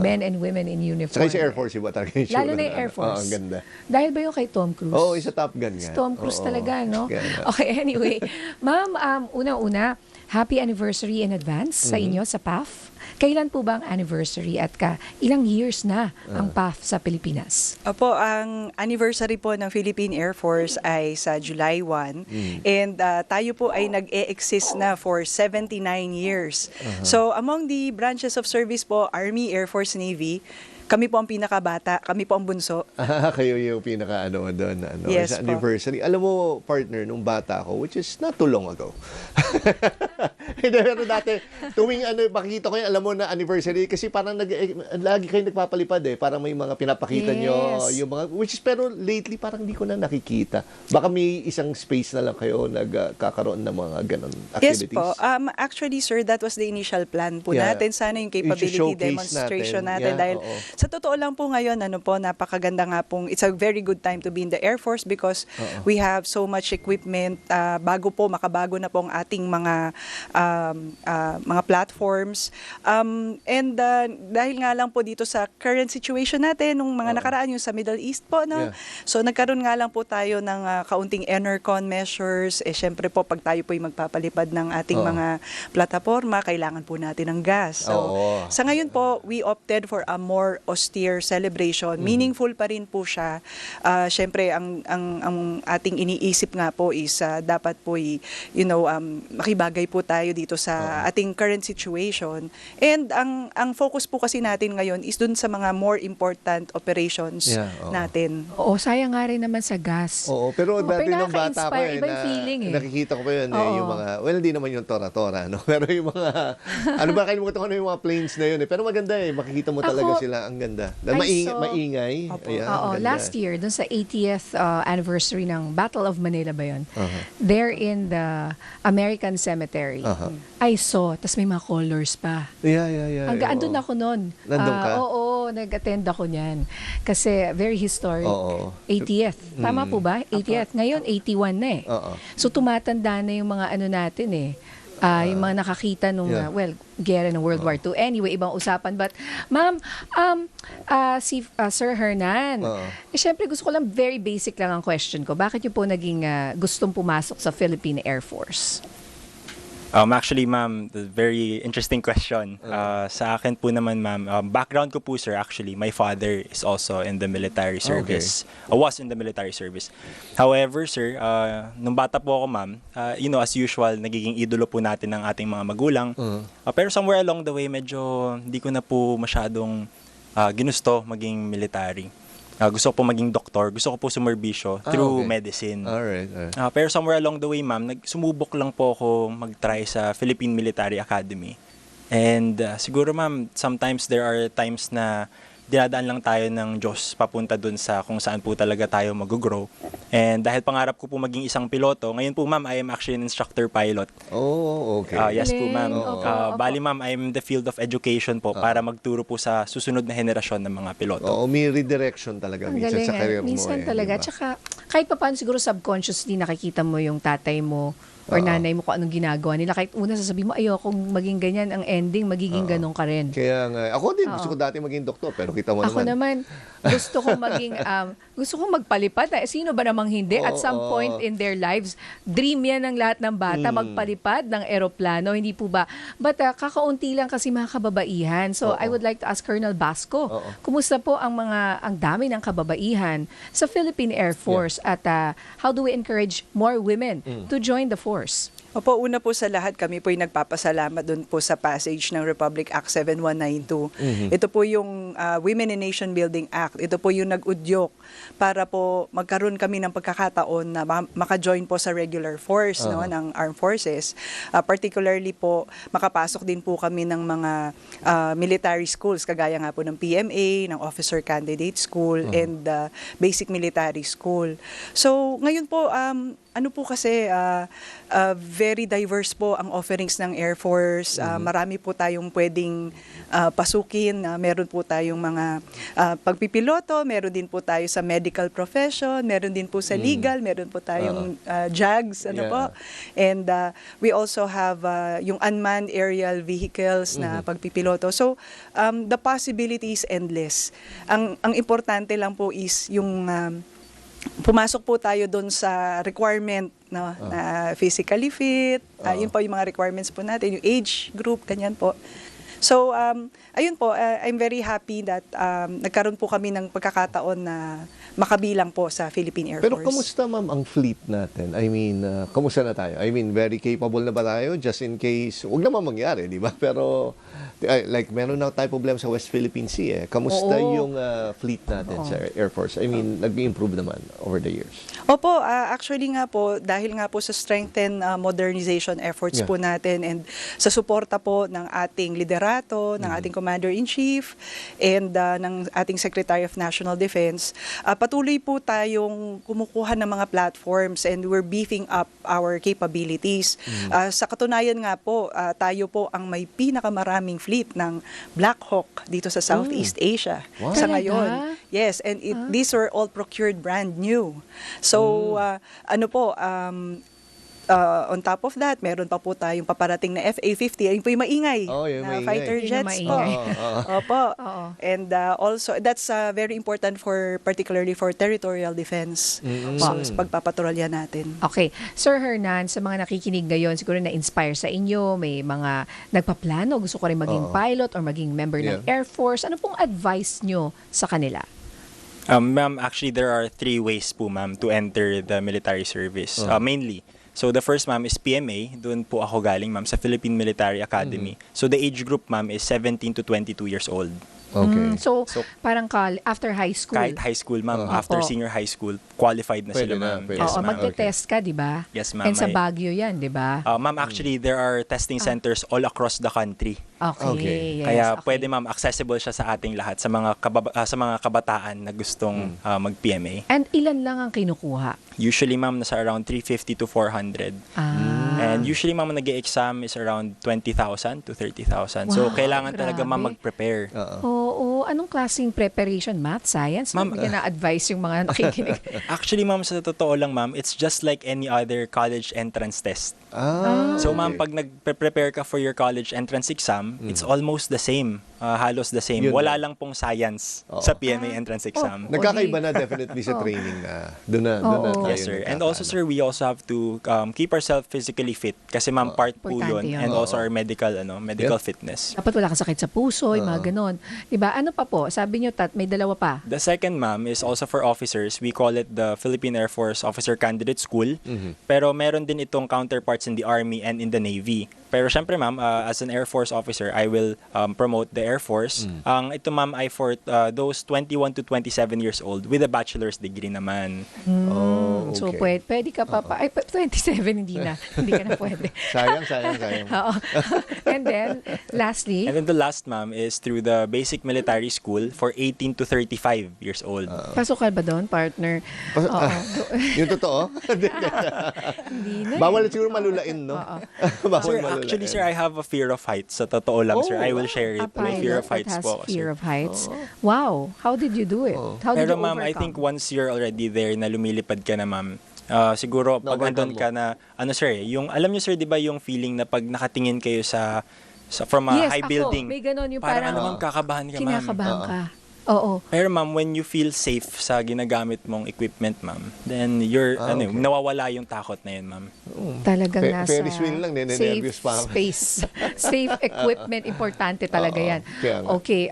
men and women in uniform. Saka yung sa Air Force, iba talaga yung Lalo itsura na yung Air Force. Oo, ang ganda. Dahil ba yung kay Tom Cruise? Oo, isa Top Gun nga. Tom Cruise Oo, talaga, no? ganda. Okay, anyway. Ma'am, unang-una, happy anniversary in advance sa inyo sa PAF. Kailan po ba ang anniversary at ilang years na ang PAF sa Pilipinas? Opo, ang anniversary po ng Philippine Air Force ay sa July 1 and tayo po ay nag-e-exist na for 79 years. So among the branches of service po, Army, Air Force, Navy, kami po ang pinakabata, kami po ang bunso. Kayo yung pinaka-ano doon. Yes sa po. anniversary. Alam mo, partner, nung bata ako, which is not too long ago. Hindi, pero dati, tuwing makikita ko yan, alam mo na anniversary, kasi parang lagi kayo nagpapalipad Parang may mga pinapakita nyo. Yes. Yung mga, which is, pero lately, parang hindi ko na nakikita. Baka may isang space na lang kayo nagkakaroon ng mga ganun Yes activities. po. Actually, sir, that was the initial plan po Yeah. natin. Sana yung capability I-showcase demonstration natin. natin. Yeah, Dahil oo. sa totoo lang po ngayon, napakaganda nga pong, it's a very good time to be in the Air Force because we have so much equipment. Makabago na po ang ating mga mga platforms. And dahil nga lang po dito sa current situation natin, nung mga nakaraan yung sa Middle East po, no? Yeah. So nagkaroon nga lang po tayo ng kaunting ENERCON measures. Syempre po, pag tayo po magpapalipad ng ating mga plataforma, kailangan po natin ng gas. So sa ngayon po, we opted for a more austere celebration. Meaningful pa rin po siya. Syempre, ang ating iniisip nga po is dapat po makibagay po tayo dito sa ating current situation. And ang focus po kasi natin ngayon is dun sa mga more important operations natin. Oo, sayang nga rin naman sa gas. Oo, pero dati pero nung bata ko nakaka-inspire, ibang feeling nakikita ko pa yun Oo. yung mga, well, hindi naman yung tora-tora, no? Pero yung mga, ano ba, kalimutan ko na yung mga planes na yun eh. Pero maganda eh, makikita mo talaga sila, ang ganda. Dahil maingay. Ayan, Oo, ang ganda. last year, dun sa 80th anniversary ng Battle of Manila ba yun? There in the American Cemetery, I saw, tas may mga colors pa. Yeah. Andun ako nun. Nandun ka? Oo, nag-attend ako niyan. Kasi very historic. Oo. 80th. Tama po ba? 80th. Ngayon, 81 na eh. Oo. So, tumatanda na yung mga ano natin eh. Yung mga nakakita nung, gera ng World War II. Anyway, ibang usapan. But, ma'am, si Sir Hernan, syempre gusto ko lang, very basic lang ang question ko. Bakit niyo po naging gustong pumasok sa Philippine Air Force? Actually, ma'am, very interesting question. Sa akin po naman, ma'am, background ko po, sir, actually, my father is also in the military service. Was in the military service. However, sir, nung bata po ako, ma'am, as usual, nagiging idolo po natin ng ating mga magulang. Pero somewhere along the way, medyo hindi ko na po masyadong ginusto maging military. Gusto ko po maging doktor. Gusto ko po sumerbisyo through medicine. Alright. Pero somewhere along the way, ma'am, sumubok lang po ako mag-try sa Philippine Military Academy. And siguro, ma'am, sometimes there are times na dinadaan lang tayo ng Diyos papunta dun sa kung saan po talaga tayo mag-grow. And dahil pangarap ko po maging isang piloto, ngayon po, ma'am, I am actually an instructor pilot. Oh, okay. Yes po, ma'am. Opo. Bali, ma'am, I'm in the field of education po para magturo po sa susunod na henerasyon ng mga piloto. Oo, may redirection talaga Ang minsan galing, sa career mo. minsan eh, talaga. diba? Tsaka, kahit pa paano siguro subconsciously nakikita mo yung tatay mo or nanay mo kung anong ginagawa nila. Kahit una sasabihin mo, ayokong maging ganyan, ang ending, magiging ganun ka rin. Kaya nga, ako din, gusto ko dati maging doktor, pero kita mo Ako naman. gusto kong maging, gusto kong magpalipad. Sino ba namang hindi? At some point in their lives, dream yan ng lahat ng bata, magpalipad ng eroplano. Hindi po ba? But kakaunti lang kasi mga kababaihan. So I would like to ask Colonel Basco, kumusta po ang dami ng kababaihan sa Philippine Air Force at how do we encourage more women to join the force? Opo, una po sa lahat, kami po yung nagpapasalamat dun po sa passage ng Republic Act 7192. Ito po yung Women in Nation Building Act. Ito po yung nag-udyok para po magkaroon kami ng pagkakataon na maka-join po sa regular force ng Armed Forces. Particularly po, makapasok din po kami ng mga military schools, kagaya nga po ng PMA, ng Officer Candidate School, and Basic Military School. So, ngayon po, ano po kasi, very diverse po ang offerings ng Air Force. Marami po tayong pwedeng pasukin. Meron po tayong mga pagpipiloto, meron din po tayo sa medical profession, meron din po sa legal, meron po tayong JAGs, po. And we also have yung unmanned aerial vehicles na pagpipiloto. So, the possibility is endless. Ang importante lang po is yung pumasok po tayo doon sa requirement na physically fit, yun po yung mga requirements po natin, yung age group, ganyan po. So, ayun po, I'm very happy that nagkaroon po kami ng pagkakataon na makabilang po sa Philippine Air Force. Pero kamusta, ma'am, ang fleet natin? I mean, kamusta na tayo? I mean, very capable na ba tayo? Just in case, huwag naman mangyari, di ba? Pero, like, meron na tayo problem sa West Philippine Sea. Kamusta yung fleet natin sa Air Force? I mean, nag-improve naman over the years. Opo, actually nga po, dahil nga po sa strengthen modernization efforts po natin and sa suporta po ng ating liderato, ng ating Commander-in-Chief, and ng ating Secretary of National Defense, patuloy po tayong kumukuha ng mga platforms and we're beefing up our capabilities. Sa katunayan nga po, tayo po ang may pinakamaraming fleet ng Black Hawk dito sa Southeast Asia. Wow. Sa Talaga? ngayon. Yes, and these were all procured brand new. So, ano po, On top of that, meron pa po tayong paparating na FA-50. Ayun po yung maingay Oh, yung na maingay. fighter Yun yung jets po. maingay. Opo. Oo. And also, that's very important particularly for territorial defense. So, sa pagpapatrolya natin. Okay. Sir Hernan, sa mga nakikinig ngayon, siguro na-inspire sa inyo, may mga nagpaplano, gusto ko rin maging pilot or maging member ng Yeah. Air Force. Ano pong advice nyo sa kanila? Ma'am, actually there are 3 ways po ma'am to enter the military service. Mainly. So the first ma'am is PMA. Doon po ako galing ma'am sa Philippine Military Academy. So the age group ma'am is 17 to 22 years old. Okay. So, So, parang after high school. Kahit high school ma'am, after Opo. senior high school, qualified na Pwede sila na, ma'am. pwede. Oo, Yes ma'am. magte-test ka, di ba? Yes, ma'am. And sa Baguio yan, di ba? Ma'am, actually there are testing centers all across the country. Okay. Okay. Yes, Kaya okay. pwede ma'am, accessible siya sa ating lahat sa mga sa mga kabataan na gustong mag-PMA. And ilan lang ang kinukuha? Usually ma'am nasa around 350 to 400. And usually ma'am nag-e-exam is around 20,000 to 30,000. So Wow, kailangan talaga ma'am grabe. mag-prepare. Oo. Anong klaseng preparation? Math, science? Ma'am, Ma'am, na-advise yung mga nakikinig. Actually ma'am, sa totoo lang ma'am, it's just like any other college entrance test. So ma'am, pag nag-prepare ka for your college entrance exam, it's almost the same. Halos the same. Yun Wala na. lang pong science sa PMA entrance exam. Nagkakaiba na definitely sa training na. Doon na Oo. tayo Yes, sir. nagkakaano. And also, sir, we also have to keep ourselves physically fit. Kasi ma'am, part po Importante yun. yun. And also our medical Yep. fitness. Dapat wala kang sakit sa puso, yung mga ganon. Diba? Ano pa po? Sabi nyo, may dalawa pa. The second, ma'am, is also for officers. We call it the Philippine Air Force Officer Candidate School. Pero meron din itong counterparts in the Army and in the Navy. Pero syempre, ma'am, as an Air Force officer, I will promote the Air Force. Ito, ma'am, ay for those 21 to 27 years old with a bachelor's degree naman. Oh, So, okay. pwede ka pa. Ay, 27, hindi na. Hindi ka na pwede. Sayang. Oo. And then, lastly, And then the last, ma'am, is through the Basic Military School for 18 to 35 years old. pasok ka ba doon, partner? Oo. Yung totoo? Hindi na. Bawal siguro malulain, no? Bawal Sir, malulain. actually, sir, I have a fear of heights. Sa totoo lang, sir. I will share A it. May fear of pilot heights that has po ako, fear sir. of heights. Wow. How did you do it? How did Pero you ma'am, I overcome? think once you're already there na lumilipad ka na, ma'am, siguro pag Na-overcome andun ka na, sir, yung, alam niyo sir, di ba yung feeling na pag nakatingin kayo from a Yes, high ako. building, May ganon yung parang parang ano ma'am, kakabahan ka, ma'am. kinakabahan ka. Oo. Pero ma'am, when you feel safe sa ginagamit mong equipment, ma'am, then you're, okay. nawawala yung takot na yun, ma'am. Talagang nasa Ferris wheel lang, safe nene-nervous pa ako. space. Safe equipment, importante talaga yan. kaya nga. Okay,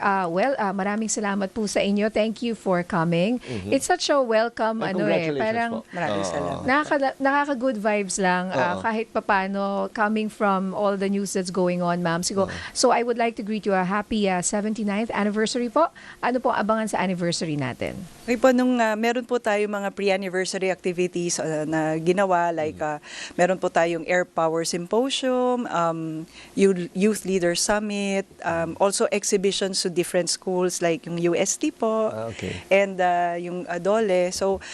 maraming salamat po sa inyo. Thank you for coming. It's such a welcome, Ay, parang congratulations po. Maraming salamat. nakaka-good vibes lang kahit papano coming from all the news that's going on, ma'am. So I would like to greet you a happy 79th anniversary po. Ano po abangan sa anniversary natin? Okay po, meron po tayo mga pre-anniversary activities na ginawa, like meron po tayong Air Power Symposium, Youth Leader Summit, also exhibitions to different schools like yung UST po, Okay. and yung DOLE. So,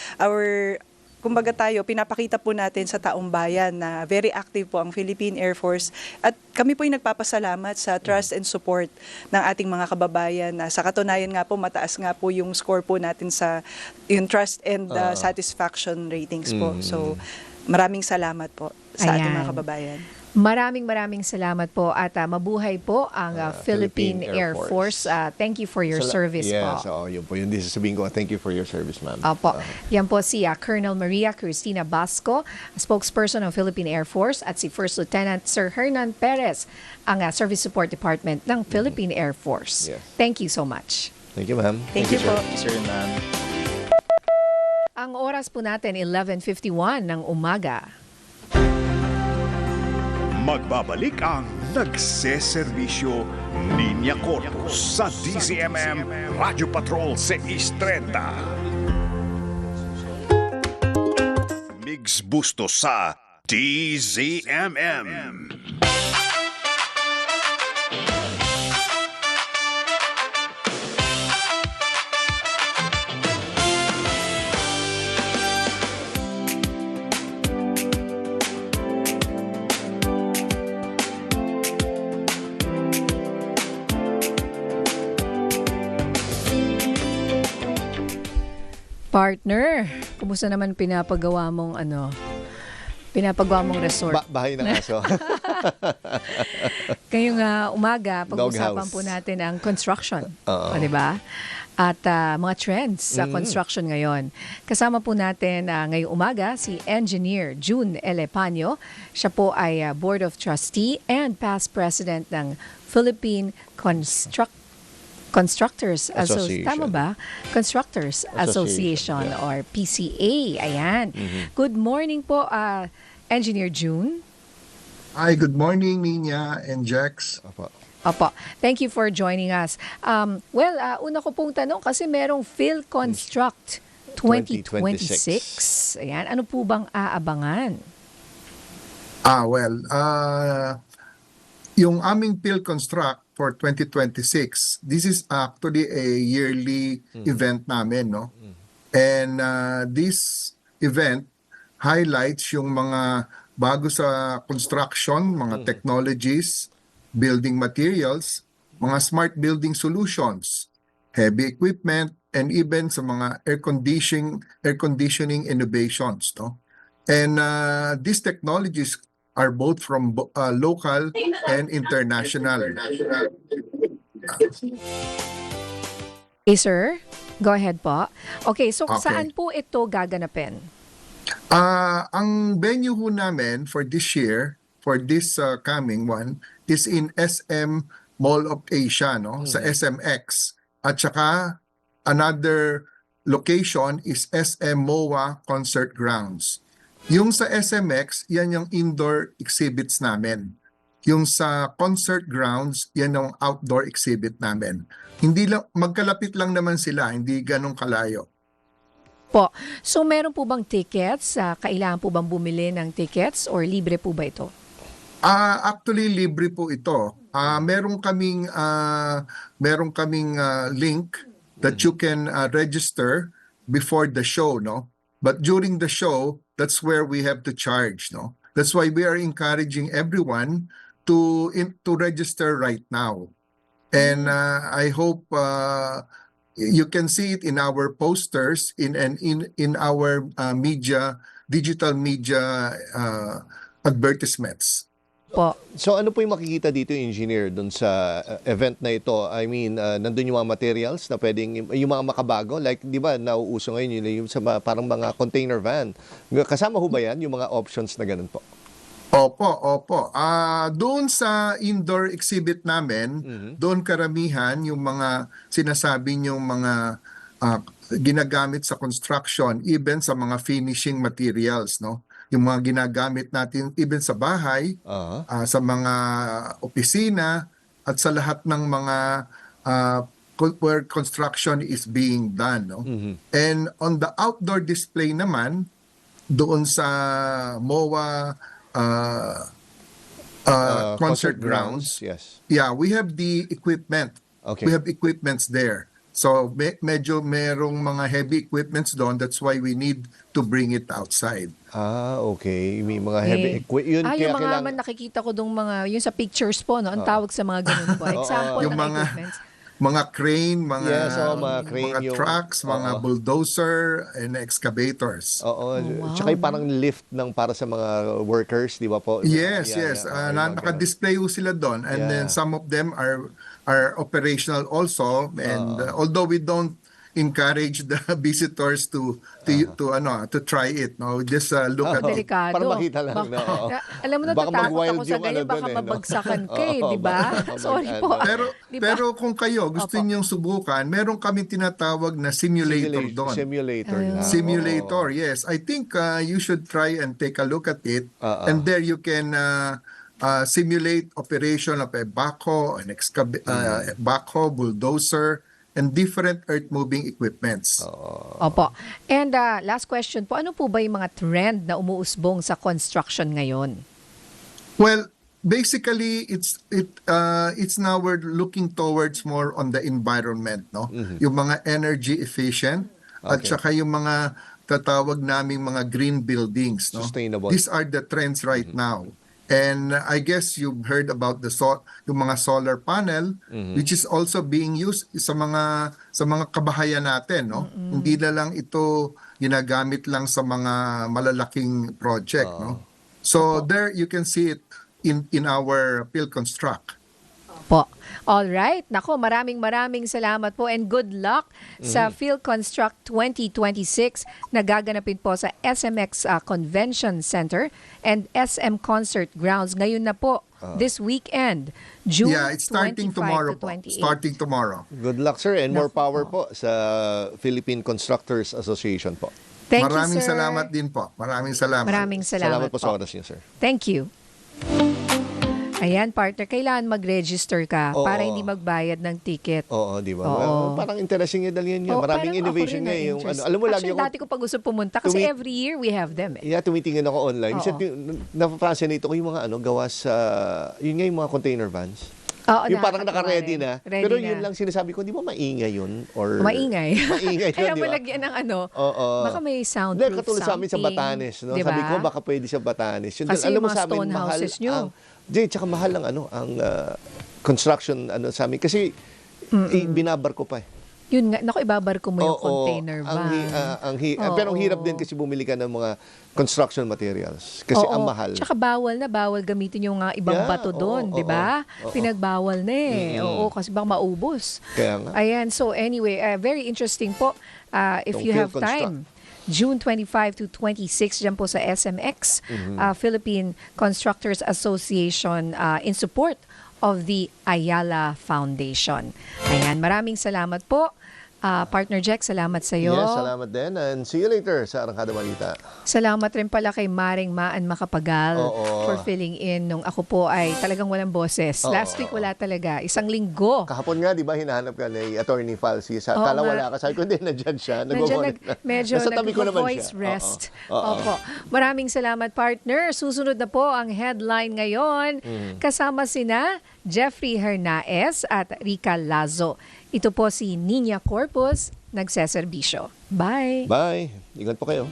kumbaga tayo, pinapakita po natin sa taong bayan na very active po ang Philippine Air Force at kami po ay nagpapasalamat sa trust and support ng ating mga kababayan. Sa katunayan nga po, mataas nga po yung score po natin sa yung trust and satisfaction ratings po. So, maraming salamat po sa ating Ayan. mga kababayan. Maraming salamat po at mabuhay po ang Philippine Air Force. Thank you for your service yes, po. yun po. Yun din sasabihin ko, thank you for your service, ma'am. Opo. Yan po si Colonel Maria Cristina Basco, spokesperson ng Philippine Air Force, at si First Lieutenant Sir Hernan Perez, ang Service Support Department ng Philippine Air Force. Yes. Thank you so much. Thank you, ma'am. Thank you po. Sir, ma'am. Ang oras po natin, 11:51 ng umaga. Magbabalik ang nagseserbisyo Linya Corpus sa DZMM Radio Patrol 630. Migs Bustos sa DZMM. Partner, kumusta naman pinapagawa mong pinapagawa mong resort. Bahay ng aso. Ngayong umaga, pag-usapan Doghouse. po natin ang construction. Oo. O, di ba? At mga trends sa construction ngayon. Kasama po natin ngayong umaga si Engineer June Elepanyo. Siya po ay Board of Trustee and past President ng Philippine Constructors Association. Tama ba? Constructors Association or PCA. Ayan. Good morning po, Engineer June. Hi, good morning, Nina and Jax. Opo. Opo. Thank you for joining us. Una ko pong tanong kasi merong PhilConstruct 2026. Ayan. Ano po bang aabangan? Yung aming PhilConstruct for 2026, this is actually a yearly event namin, no? And this event highlights yung mga bago sa construction, mga technologies, building materials, mga smart building solutions, heavy equipment, and even sa mga air conditioning innovations, no? And these technologies are both from local and international. Okay, sir. Go ahead po. Okay, so Okay. saan po ito gaganapin? Ang venue ho namin for this year, for this coming one, is in SM Mall of Asia, no? Sa SMX. At saka another location is SM MOA Concert Grounds. Yung sa SMX, yan yung indoor exhibits namin. Yung sa concert grounds, yan yung outdoor exhibit namin. Hindi lang, magkalapit lang naman sila, hindi ganong kalayo. Po. So meron po bang tickets? Kailangan po bang bumili ng tickets or libre po ba ito? Actually libre po ito. Meron kaming link that you can register before the show, no? But during the show, that's where we have to charge, no? That's why we are encouraging everyone to register right now. And I hope you can see it in our posters in our digital media advertisements. Po. So ano po yung makikita dito, engineer, dun sa event na ito? I mean, nandun yung mga materials na pwedeng, yung mga makabago, like, di ba, nauuso ngayon yung sa parang mga container van. Kasama ho ba yan, yung mga options na ganun po? Opo. Doon sa indoor exhibit namin, doon karamihan yung mga sinasabi yung mga ginagamit sa construction, even sa mga finishing materials, no? Yung mga ginagamit natin even sa bahay, sa mga opisina, at sa lahat ng mga where construction is being done, no? And on the outdoor display naman, doon sa MOA concert grounds, yes. yeah, we have the equipment. Okay. We have equipments there. So medyo merong mga heavy equipments doon. That's why we need to bring it outside. Okay. May mga heavy equipment. Yung mga nakikita ko dong mga, yung sa pictures po, no? Ang tawag sa mga ganun po. Example Yung ng mga equipments. mga crane, mga Yes, mga crane, mga yung- trucks, mga bulldozer and excavators. Oo. Tsaka yung parang lift ng para sa mga workers, di ba po? Yes, Yeah, yes. yeah. Okay, mga Naka-display ho sila doon, and then Yeah. some of them are operational also, and although we don't encourage the visitors to try it, no, just look at it. Delikado. Para makita lang, no? Alam mo, Baka natatakot mag-wild ako sa yung ganyan, ano baka dun, no? mabagsakan ka di ba? baka Sorry mag- po. Di ba? Pero kung kayo gusto Opo. niyong subukan, meron kaming tinatawag na simulator doon. Simulator lang. Simulator, yes. I think you should try and take a look at it, and there you can simulate operation of a backhoe, backhoe, bulldozer, and different earth-moving equipments. Opo. And last question po, ano po ba yung mga trend na umuusbong sa construction ngayon? Well, basically, it's now we're looking towards more on the environment, no? Yung mga energy efficient at Okay. saka yung mga tatawag naming mga green buildings, no? Sustainable. These are the trends right now. And I guess you've heard about yung mga solar panel, which is also being used sa mga kabahayan natin, no? Hindi na lang ito ginagamit lang sa mga malalaking project, no? So there you can see it in our PhilConstruct. Po. All right. Nako, maraming salamat po and good luck sa PhilConstruct 2026 na gaganapin po sa SMX Convention Center and SM Concert Grounds. Ngayon na po, this weekend, June Yeah, it's starting 25 tomorrow to po. 28. Starting tomorrow. Good luck, sir, and more power po sa Philippine Constructors Association po. Thank Maraming you, sir. salamat din po. Maraming salamat. Maraming Salamat salamat po sa oras niyo, sir. Thank you. Ayan, partner, kailangan mag-register ka Oo. para hindi magbayad ng ticket. Oo, di ba? Oo. Parang interesting yung dalhin niya. Oo, Maraming parang ako innovation rin nga. Yung, na-interest. alam mo, lagi Actually, ako, dati ko pa gusto pumunta kasi Tumi- every year we have them. tumitingin ako online. Oo. Kasi napapassionate ako yung mga gawa sa, yun nga yung mga container vans. Oo, Yung parang nakakatawa naka-ready rin. na. Ready Pero na. yun lang sinasabi ko, di ba maingay yun? Or, Maingay. Maingay yun, Kaya di ba? malagyan ng Oo. baka may Hindi, soundproof katulad sa amin sa something. Batanes. No? Diba? Sabi ko, baka pwede sa Batanes. Yun, Kasi alam mo yung mga sa amin, stone mahal houses nyo. Tsaka mahal ang ang construction sa amin. Kasi binabar ko pa eh. Yun nga, naku, ibabarko mo yung Oo, container van. pero ang hirap din kasi bumili ka ng mga construction materials. Kasi Oo. ang mahal. Tsaka bawal gamitin yung ibang Yeah, bato doon, oo, di ba? oo. Pinagbawal na eh. Oo, kasi baka maubos. Kaya nga. Ayan, so anyway, very interesting po. If Itong you have PhilConstruct. time, June 25 to 26 dyan po sa SMX, Philippine Constructors Association in support of the Ayala Foundation. Ayan, maraming salamat po. Partner Jack, salamat sa iyo. Yes, salamat din. And see you later sa Arangkada Balita. Salamat rin pala kay Maring Maan Makapagal Oo. for filling in nung ako po ay talagang walang boses. Oo. Last week wala talaga. Isang linggo. Kahapon nga, di ba, hinahanap ka ni Attorney Falsi. Oo Kala nga. wala ka. Sabi ko, hindi, nandyan siya. Medyo Nasa tabi ko naman voice siya. rest. Oo. Opo. Maraming salamat, partner. Susunod na po ang headline ngayon. Kasama sina Jeffrey Hernaez at Rica Lazo. Ito po si Nina Corpus, nagseserbisyo. Bye! Bye. Ingat po kayo.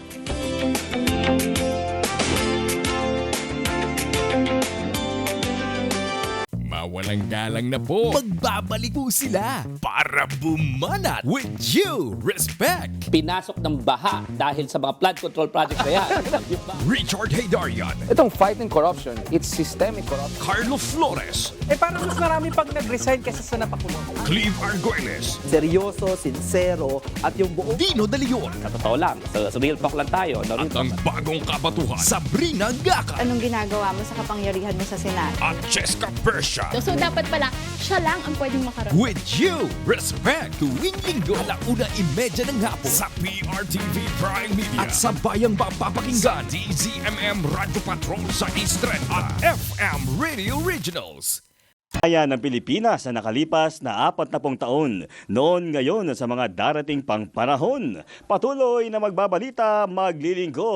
Mawalang galang na po. Magbabalik po sila para bumanat with you. Respect. Pinasok ng baha dahil sa mga flood control project na yan. Richard Haydarian. Itong fighting corruption, it's systemic corruption. Carlo Flores. Parang mas marami pag nag-resign kaysa sa napakulong. Cleve Arguelles. Seryoso, sincero, at yung buong... Dino De Leon. Sa totoo lang, sa real talk lang tayo. No? At ang bagong kabatuhan, Sabrina Gaca. Anong ginagawa mo sa kapangyarihan mo sa Senado? At Jessica Persia. So dapat pala, siya lang ang pwedeng makaroon. With you. Respect. Tuwing linggo, 1:30 ng hapon sa PRTV Prime Media. At sa bayang mapapakinggan, DZMM Radio Patrol sa Eastern at FM Radio Originals. Kaya ng Pilipinas na nakalipas na 40 taon, noon ngayon sa mga darating pang panahon. Patuloy na magbabalita, maglilingkod.